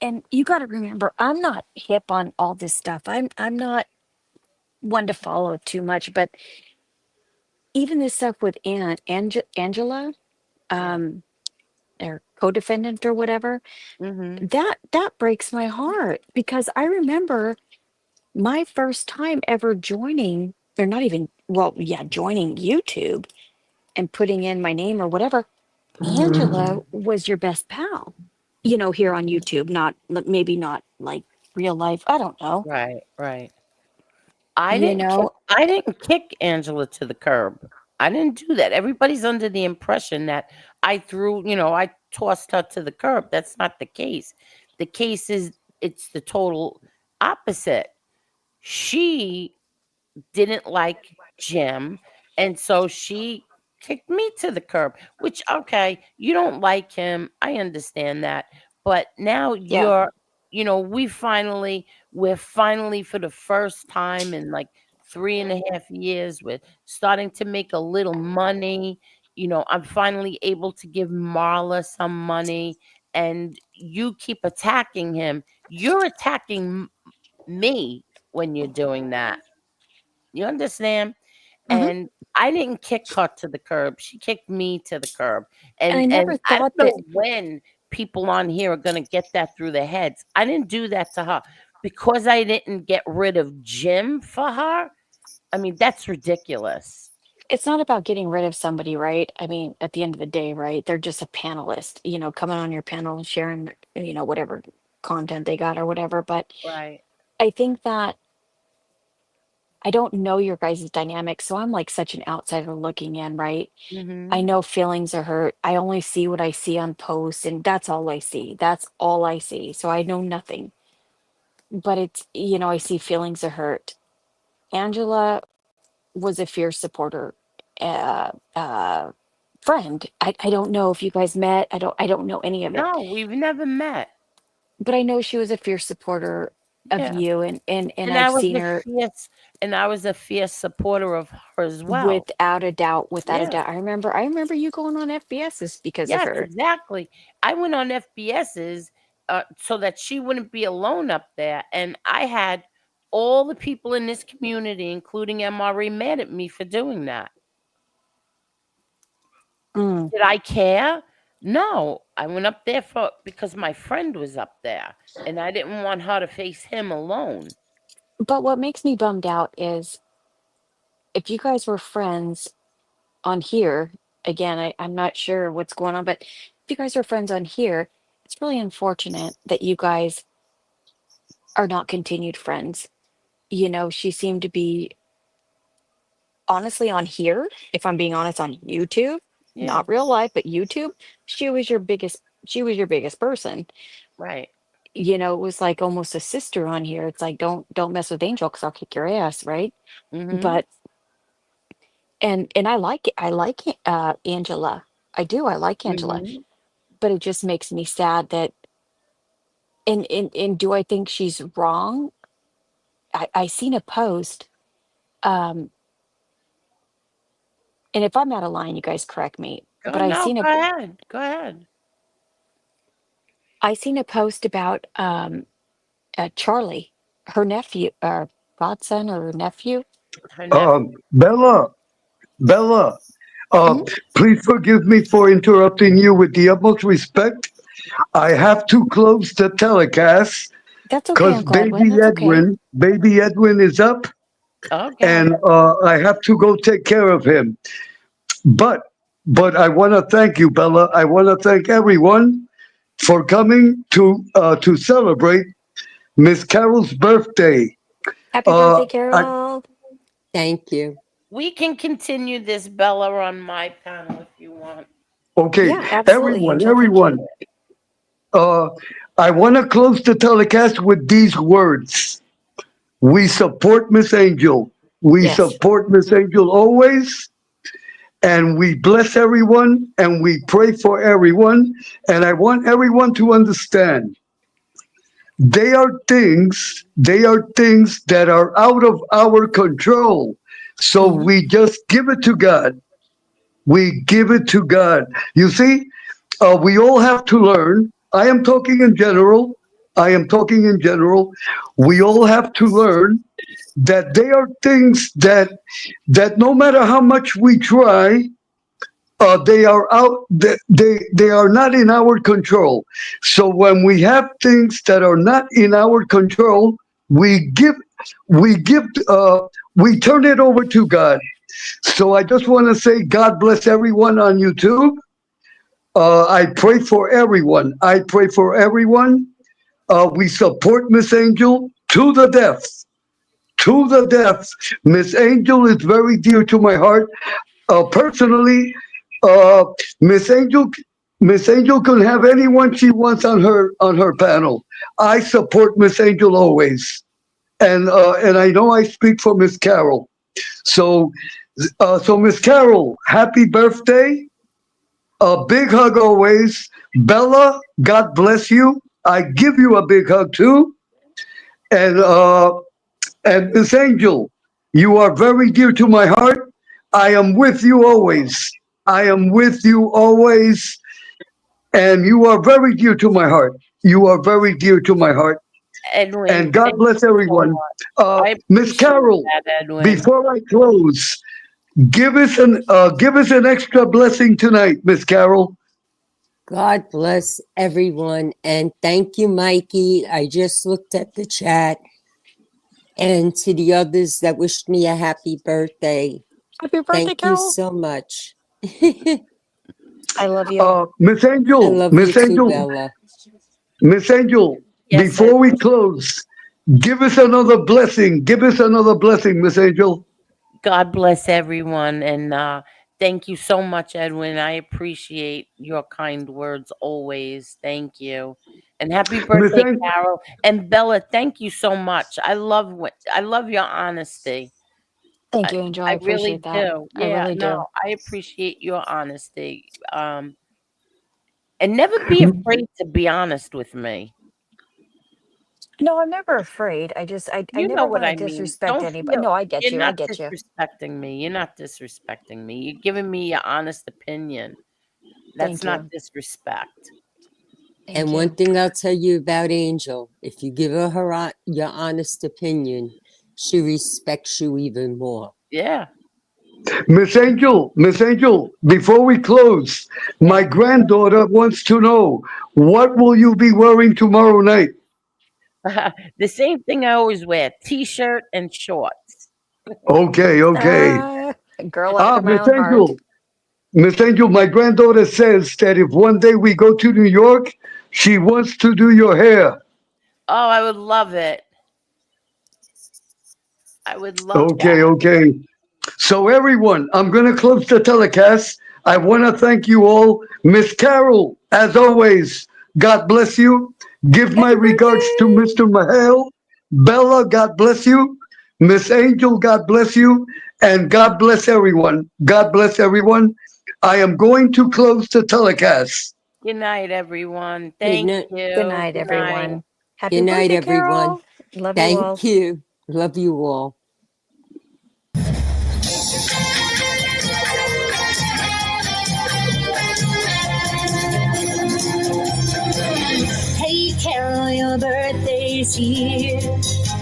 and you got to remember, I'm not hip on all this stuff. I'm not one to follow too much, but even this stuff with Angela, Yeah. um, or co-defendant or whatever, Mhm. that breaks my heart because I remember my first time ever joining, or not even, well, yeah, joining YouTube and putting in my name or whatever. Angela was your best pal, here on YouTube, not maybe not like real life. I don't know. Right, right. You know, I didn't kick Angela to the curb. I didn't do that. Everybody's under the impression that I tossed her to the curb. That's not the case. The case is it's the total opposite. She didn't like Jim, and so she kicked me to the curb, which okay, you don't like him. I understand that. But now yeah. we're finally for the first time in like 3.5 years, we're starting to make a little money. I'm finally able to give Marla some money, and you keep attacking him. You're attacking me when you're doing that. You understand? Hmm. And I didn't kick her to the curb. She kicked me to the curb. And I And never I thought don't that. know when people on here are going to get that through their heads. I didn't do that to her because I didn't get rid of Jim for her. I mean, that's ridiculous. It's not about getting rid of somebody, right? I mean, at the end of the day, right? They're just a panelist, coming on your panel and sharing, whatever content they got or whatever. But Right. I think that I don't know your guys' dynamic, so I'm like such an outsider looking in, right? I Mhm. know feelings are hurt. I only see what I see on posts, and that's all I see. That's all I see. So I know nothing. But it's, I see feelings are hurt. Angela was a fierce supporter, uh, uh, friend. I don't know if you guys met. I don't know any of it, No, we've never met. but I know she was a fierce supporter of Yeah. you, and And I've seen her I was a fierce supporter of her as well. without a doubt, without a Yeah. doubt. I remember you going on FBS's because of Yes, her. exactly. I went on FBS's so that she wouldn't be alone up there. And I had all the people in this community, including MRE, mad at me for doing that. Mm. Did I care? No. I went up there because my friend was up there and I didn't want her to face him alone. But what makes me bummed out is if you guys were friends on here, again, I'm not sure what's going on, but if you guys are friends on here, it's really unfortunate that you guys are not continued friends. She seemed to be honestly on here, if I'm being honest, on YouTube, Yeah, not real life, but YouTube, she was your biggest person. right. It was like almost a sister on here. It's like don't mess with Angel because I'll kick your ass, right? Mhm. But and I like Angela. I do, I like Angela. Mhm. But it just makes me sad that and do I think she's wrong? I seen a post, um, and if I'm out of line, you guys correct me, Go but no, go ahead. Go ahead. I seen a post about Charlie, her nephew, or godson or nephew. Her nephew. Bella, Bella, uh, Mhm. please forgive me for interrupting you with the utmost respect. I have to close the telecast That's okay, because Uncle Edwin. That's okay. Baby Edwin is up, and Okay. I have to go take care of him. But but I want to thank you, Bella. I want to thank everyone for coming to celebrate Miss Carol's birthday. Happy Uh, birthday, I, Carol. Thank you. We can continue this, Bella, on my panel if you want. okay, Yeah, absolutely, everyone, Angel. Thank you. everyone. Uh, I want to close the telecast with these words. We support Miss Angel. We Yes. support Miss Angel always. And we bless everyone and we pray for everyone. And I want everyone to understand they are things that are out of our control. So Hmm. we just give it to God. We give it to God. You see, we all have to learn. I am talking in general. I am talking in general. We all have to learn that they are things that no matter how much we try, they are out. They are not in our control. So when we have things that are not in our control, we give we give we turn it over to God. So I just want to say, God bless everyone on YouTube. I pray for everyone. I pray for everyone. We support Miss Angel to the death. To the death. Miss Angel is very dear to my heart. Personally, uh, Miss Angel, Miss Angel can have anyone she wants on her panel. I support Miss Angel always, and I know I speak for Miss Carol. So, so Miss Carol, happy birthday! A big hug always. Bella, God bless you. I give you a big hug too. And Miss Angel, you are very dear to my heart. I am with you always. I am with you always. And you are very dear to my heart. You are very dear to my heart. Edwin, And God thank bless you so everyone. much. I Miss appreciate Carol, that, Edwin. before I close, give us an extra blessing tonight, Miss Carol. God bless everyone. And thank you, Mikey. I just looked at the chat. And to the others that wished me a happy birthday, Happy birthday, thank you Carol. so much. I I love you. Miss Angel, love you Miss too, Angel, Bella. Miss Angel, Yes, before we Edwin. close, give us another blessing. Give us another blessing, Miss Angel. God bless everyone, and thank you so much, Edwin. I appreciate your kind words always. Thank you, and happy Miss birthday, Angel, Carol and Bella. Thank you so much. I love your honesty. Thank I you, Angel. I I really appreciate that. do. I Yeah, really no, do. I appreciate your honesty. And never be afraid to be honest with me. No, I'm never afraid. I You know never what want to I mean. disrespect Don't anybody. feel No, I get you're you. I not get you. disrespecting me. You're not disrespecting me. You're giving me your honest opinion. That's Thank not you. disrespect. Thank And one you. thing I'll tell you about Angel, if you give her your honest opinion, she respects you even more. Yeah. Miss Angel, before we close, my Yeah. granddaughter wants to know what will you be wearing tomorrow night? The same thing I always wear, t-shirt and shorts. Okay, okay. A girl after my Miss own heart. Angel, Miss Angel, my granddaughter says that if one day we go to New York, she wants to do your hair. Oh, I would love it. I would love Okay, that. okay. So, everyone, I'm going to close the telecast. I want to thank you all. Miss Carol, as always, God bless you. Give my Happy regards to birthday. Mr. Mihail. Bella, God bless you. Miss Angel, God bless you. And God bless everyone. God bless everyone. I am going to close the telecast. Good night, everyone. Good Thank night, Good you. night, Good night. everyone. Happy good night, birthday, everyone. Carol. Love you all. Thank you. Love you all. Hey, Carol, your birthday's here.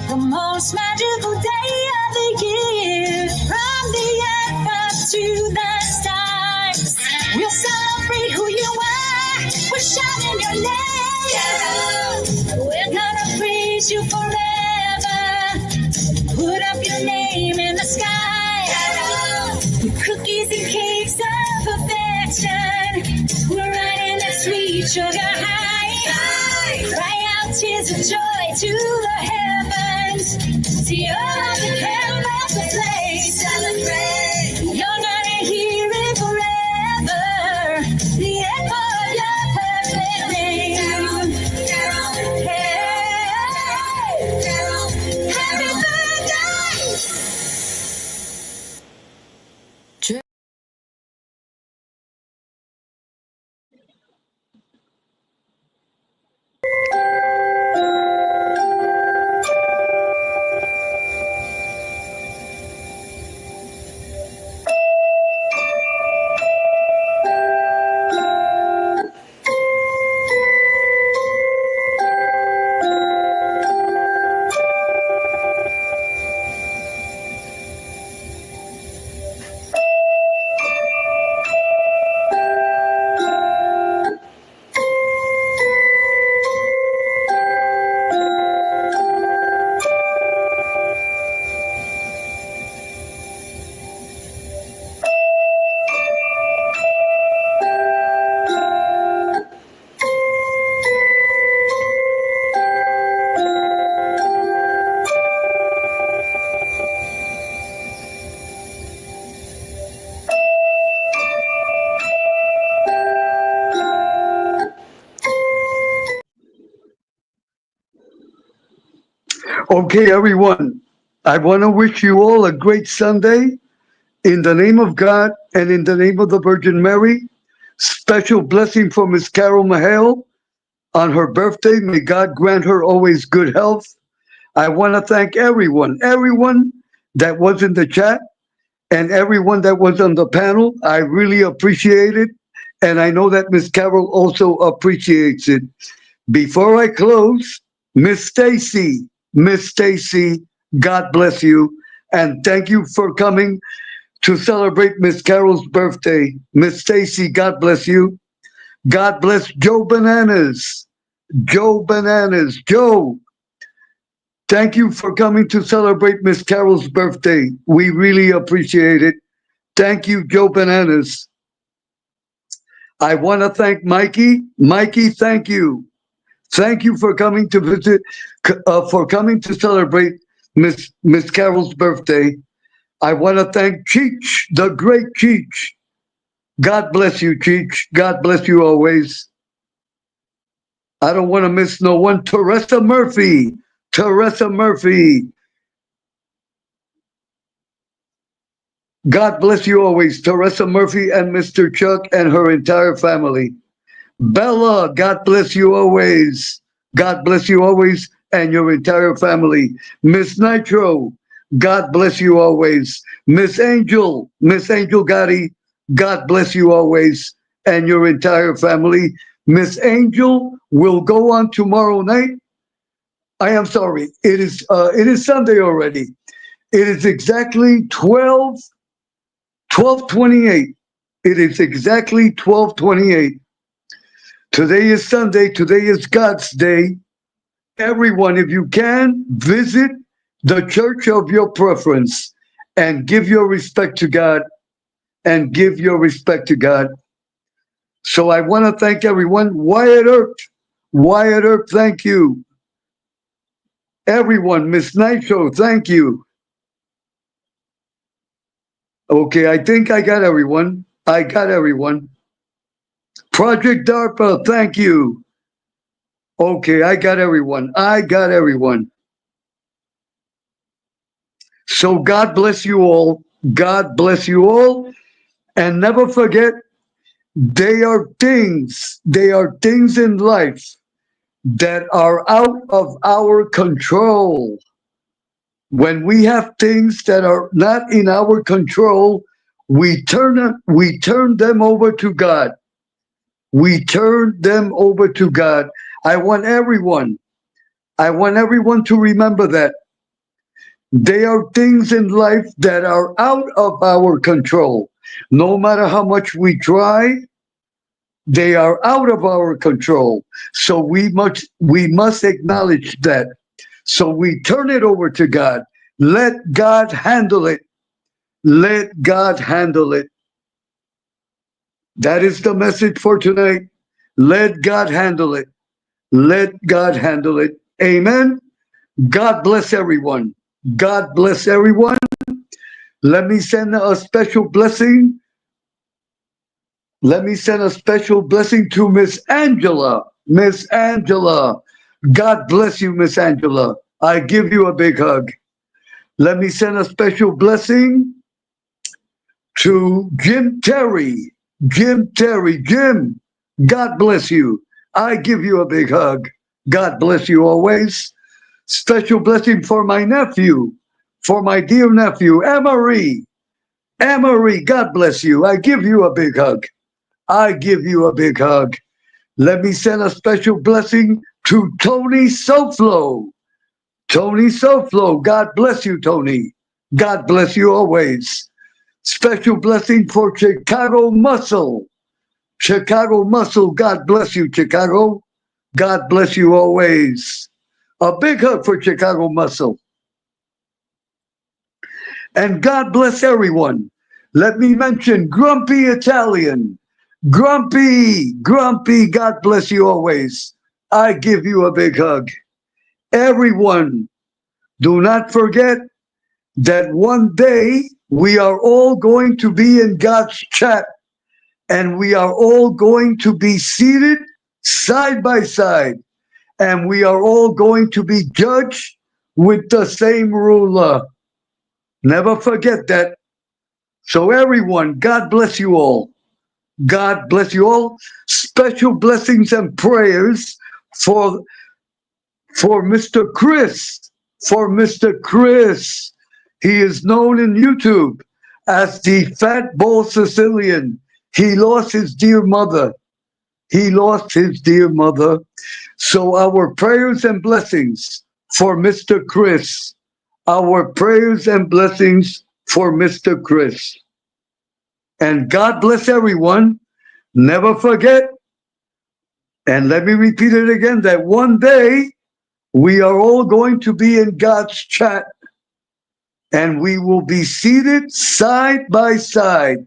The most magical day of the year. From the earth up to the stars. We'll celebrate who you are. We're shouting your name. Carol. We're gonna praise you forever. Put up your name in the sky. Carol. With cookies and cakes of perfection. We're riding that sweet sugar high. Cry out tears of joy to the heavens. See all the cameras aflame. Celebrate. You're gonna hear it forever. The echo of your perfect name. Hey, happy birthday. Okay, everyone. I want to wish you all a great Sunday in the name of God and in the name of the Virgin Mary. Special blessing for Miss Carol Mihail. on her birthday. May God grant her always good health. I want to thank everyone that was in the chat and everyone that was on the panel. I really appreciate it. And I know that Miss Carol also appreciates it. Before I close, Miss Stacy, God bless you. And thank you for coming to celebrate Miss Carol's birthday. Miss Stacy, God bless you. God bless Joe Bananas. Joe Bananas. Joe, thank you for coming to celebrate Miss Carol's birthday. We really appreciate it. Thank you, Joe Bananas. I want to thank Mikey. Mikey, thank you. Thank you for coming to visit, for coming to celebrate Miss Carol's birthday. I want to thank Cheech, the great Cheech. God bless you, Cheech. God bless you always. I don't want to miss no one. Teresa Murphy. Teresa Murphy. God bless you always. Teresa Murphy and Mr. Chuck and her entire family. Bella, God bless you always. God bless you always and your entire family. Miss Nitro, God bless you always. Miss Angel Gotti, God bless you always and your entire family. Miss Angel will go on tomorrow night. I am sorry. It is Sunday already. It is exactly 12:28. It is exactly 12:28. Today is Sunday. Today is God's day. Everyone, if you can, visit the church of your preference and give your respect to God and give your respect to God. So I want to thank everyone. Wyatt Earp, thank you. Everyone, Miss Nitro, thank you. Okay, I think I got everyone. I got everyone. Project DARPA, thank you. Okay, I got everyone. I got everyone. So God bless you all. God bless you all. And never forget, they are things in life that are out of our control. When we have things that are not in our control, we turn them over to God. We turn them over to God. I want everyone, I want everyone to remember that there are things in life that are out of our control. No matter how much we try, they are out of our control. So we must acknowledge that. So we turn it over to God. Let God handle it. Let God handle it. That is the message for tonight. Let God handle it. Let God handle it. Amen. God bless everyone. God bless everyone. Let me send a special blessing. Let me send a special blessing to Miss Angela. Miss Angela. God bless you, Miss Angela. I give you a big hug. Let me send a special blessing to Jim Terry. Jim Terry. Jim, God bless you. I give you a big hug. God bless you always. Special blessing for my nephew, for my dear nephew, Emery. Emery, God bless you. I give you a big hug. I give you a big hug. Let me send a special blessing to Tony Soflo. Tony Soflo, God bless you, Tony. God bless you always. Special blessing for Chicago Muscle. Chicago Muscle, God bless you, Chicago. God bless you always. A big hug for Chicago Muscle. And God bless everyone. Let me mention Grumpy Italian. Grumpy, God bless you always. I give you a big hug. Everyone, do not forget that one day we are all going to be in God's chat and we are all going to be seated side by side and we are all going to be judged with the same ruler. Never forget that. So, everyone, God bless you all. God bless you all. Special blessings and prayers for for Mr. Chris, for Mr. Chris. He is known in YouTube as the Fat Ball Sicilian. He lost his dear mother. He lost his dear mother. So our prayers and blessings for Mr. Chris. Our prayers and blessings for Mr. Chris. And God bless everyone. Never forget, and let me repeat it again, that one day we are all going to be in God's chat and we will be seated side by side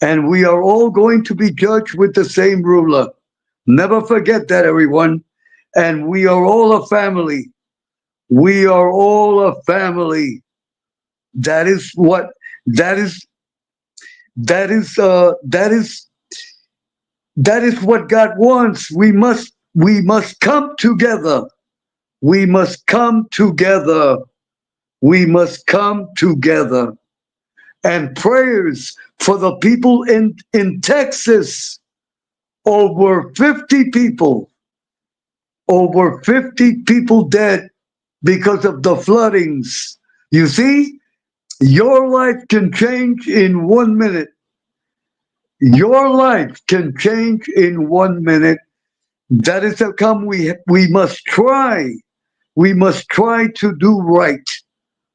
and we are all going to be judged with the same ruler. Never forget that, everyone. And we are all a family. We are all a family. That is what that is that is that is what God wants. We must come together. We must come together. We must come together. And prayers for the people in Texas. Over 50 people, over 50 people dead because of the floodings. You see, your life can change in 1 minute. Your life can change in 1 minute. That is how come we must try. We must try to do right.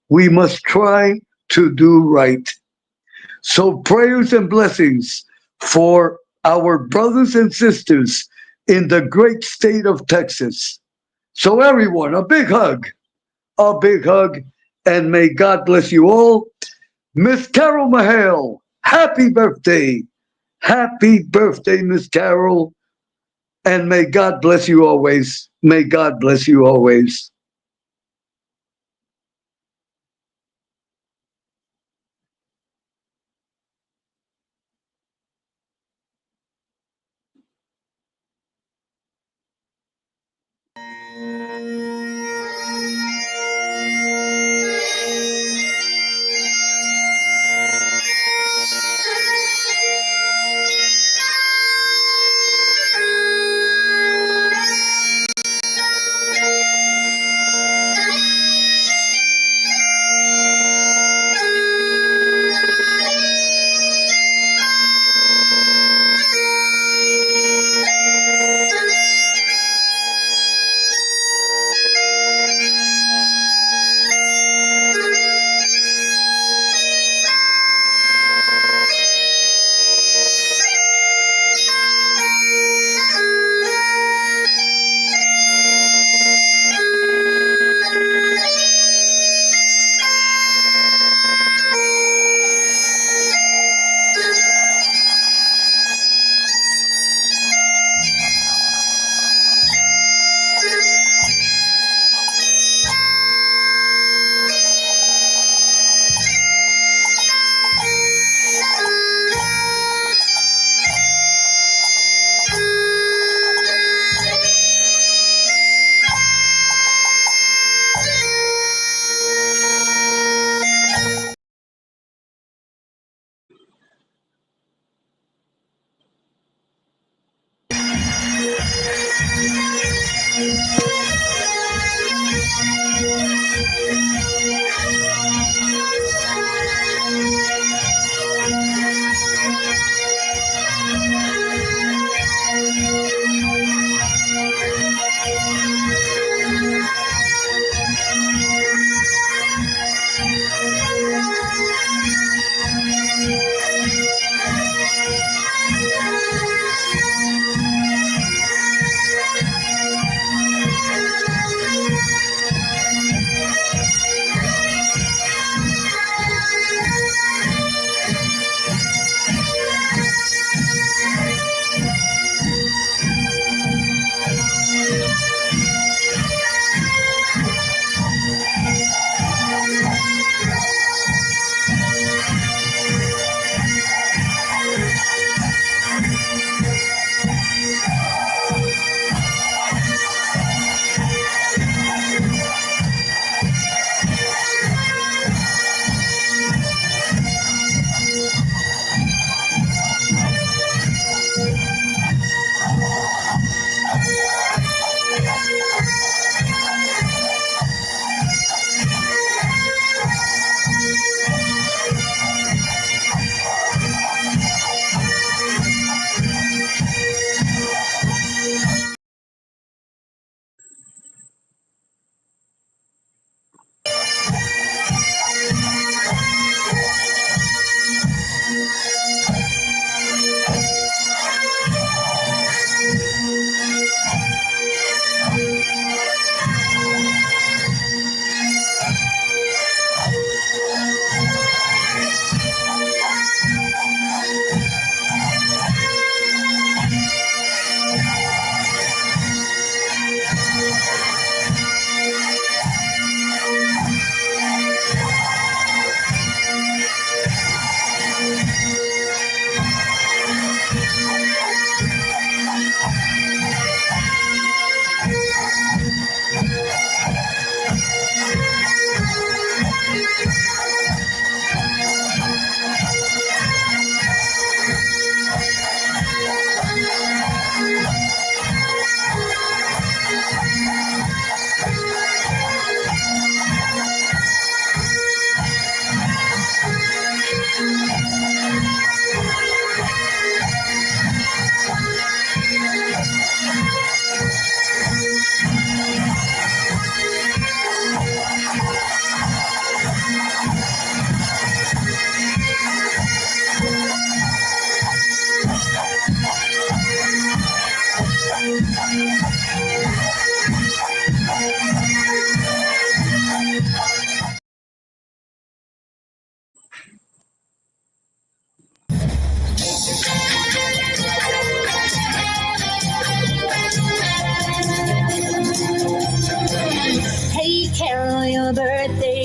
We must try to do right. So prayers and blessings for our brothers and sisters in the great state of Texas. So everyone, a big hug, and may God bless you all. Miss Carol Mihail, happy birthday. Happy birthday, Miss Carol. And may God bless you always. May God bless you always.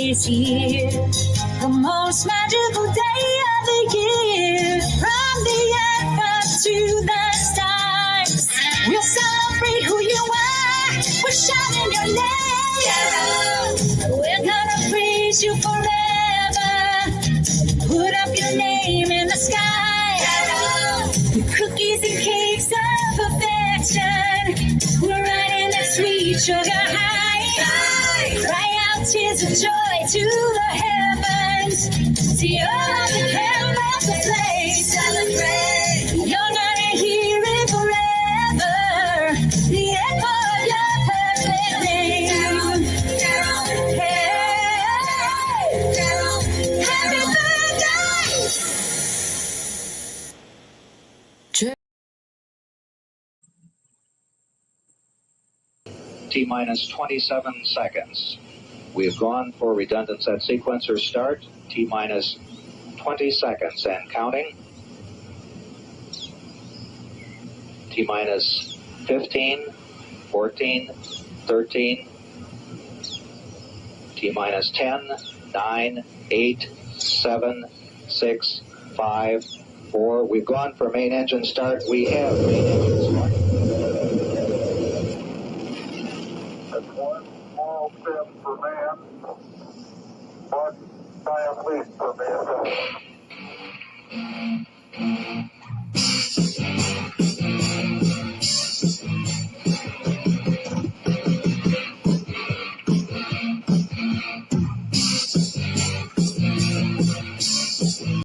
is here. The most magical day of the year. From the earth up to the stars. We'll celebrate who you are. We're shouting your name. Carol. We're gonna praise you forever. Put up your name in the sky. Carol. Cookies and cakes of perfection. We're riding that sweet sugar high. Cry out tears of joy to the heavens. See all of the cameras will play. Celebrate. You're gonna hear it forever. The echo of your perfect name. Carol, hey, Carol, happy birthday. T-minus 27 seconds. We've gone for redundant set sequencer start. T-minus 20 seconds and counting. T-minus 15, 14, 13. T-minus 10, 9, 8, 7, 6, 5, 4. We've gone for main engine start. We have main engine start. That's one small step for man, one giant leap for mankind.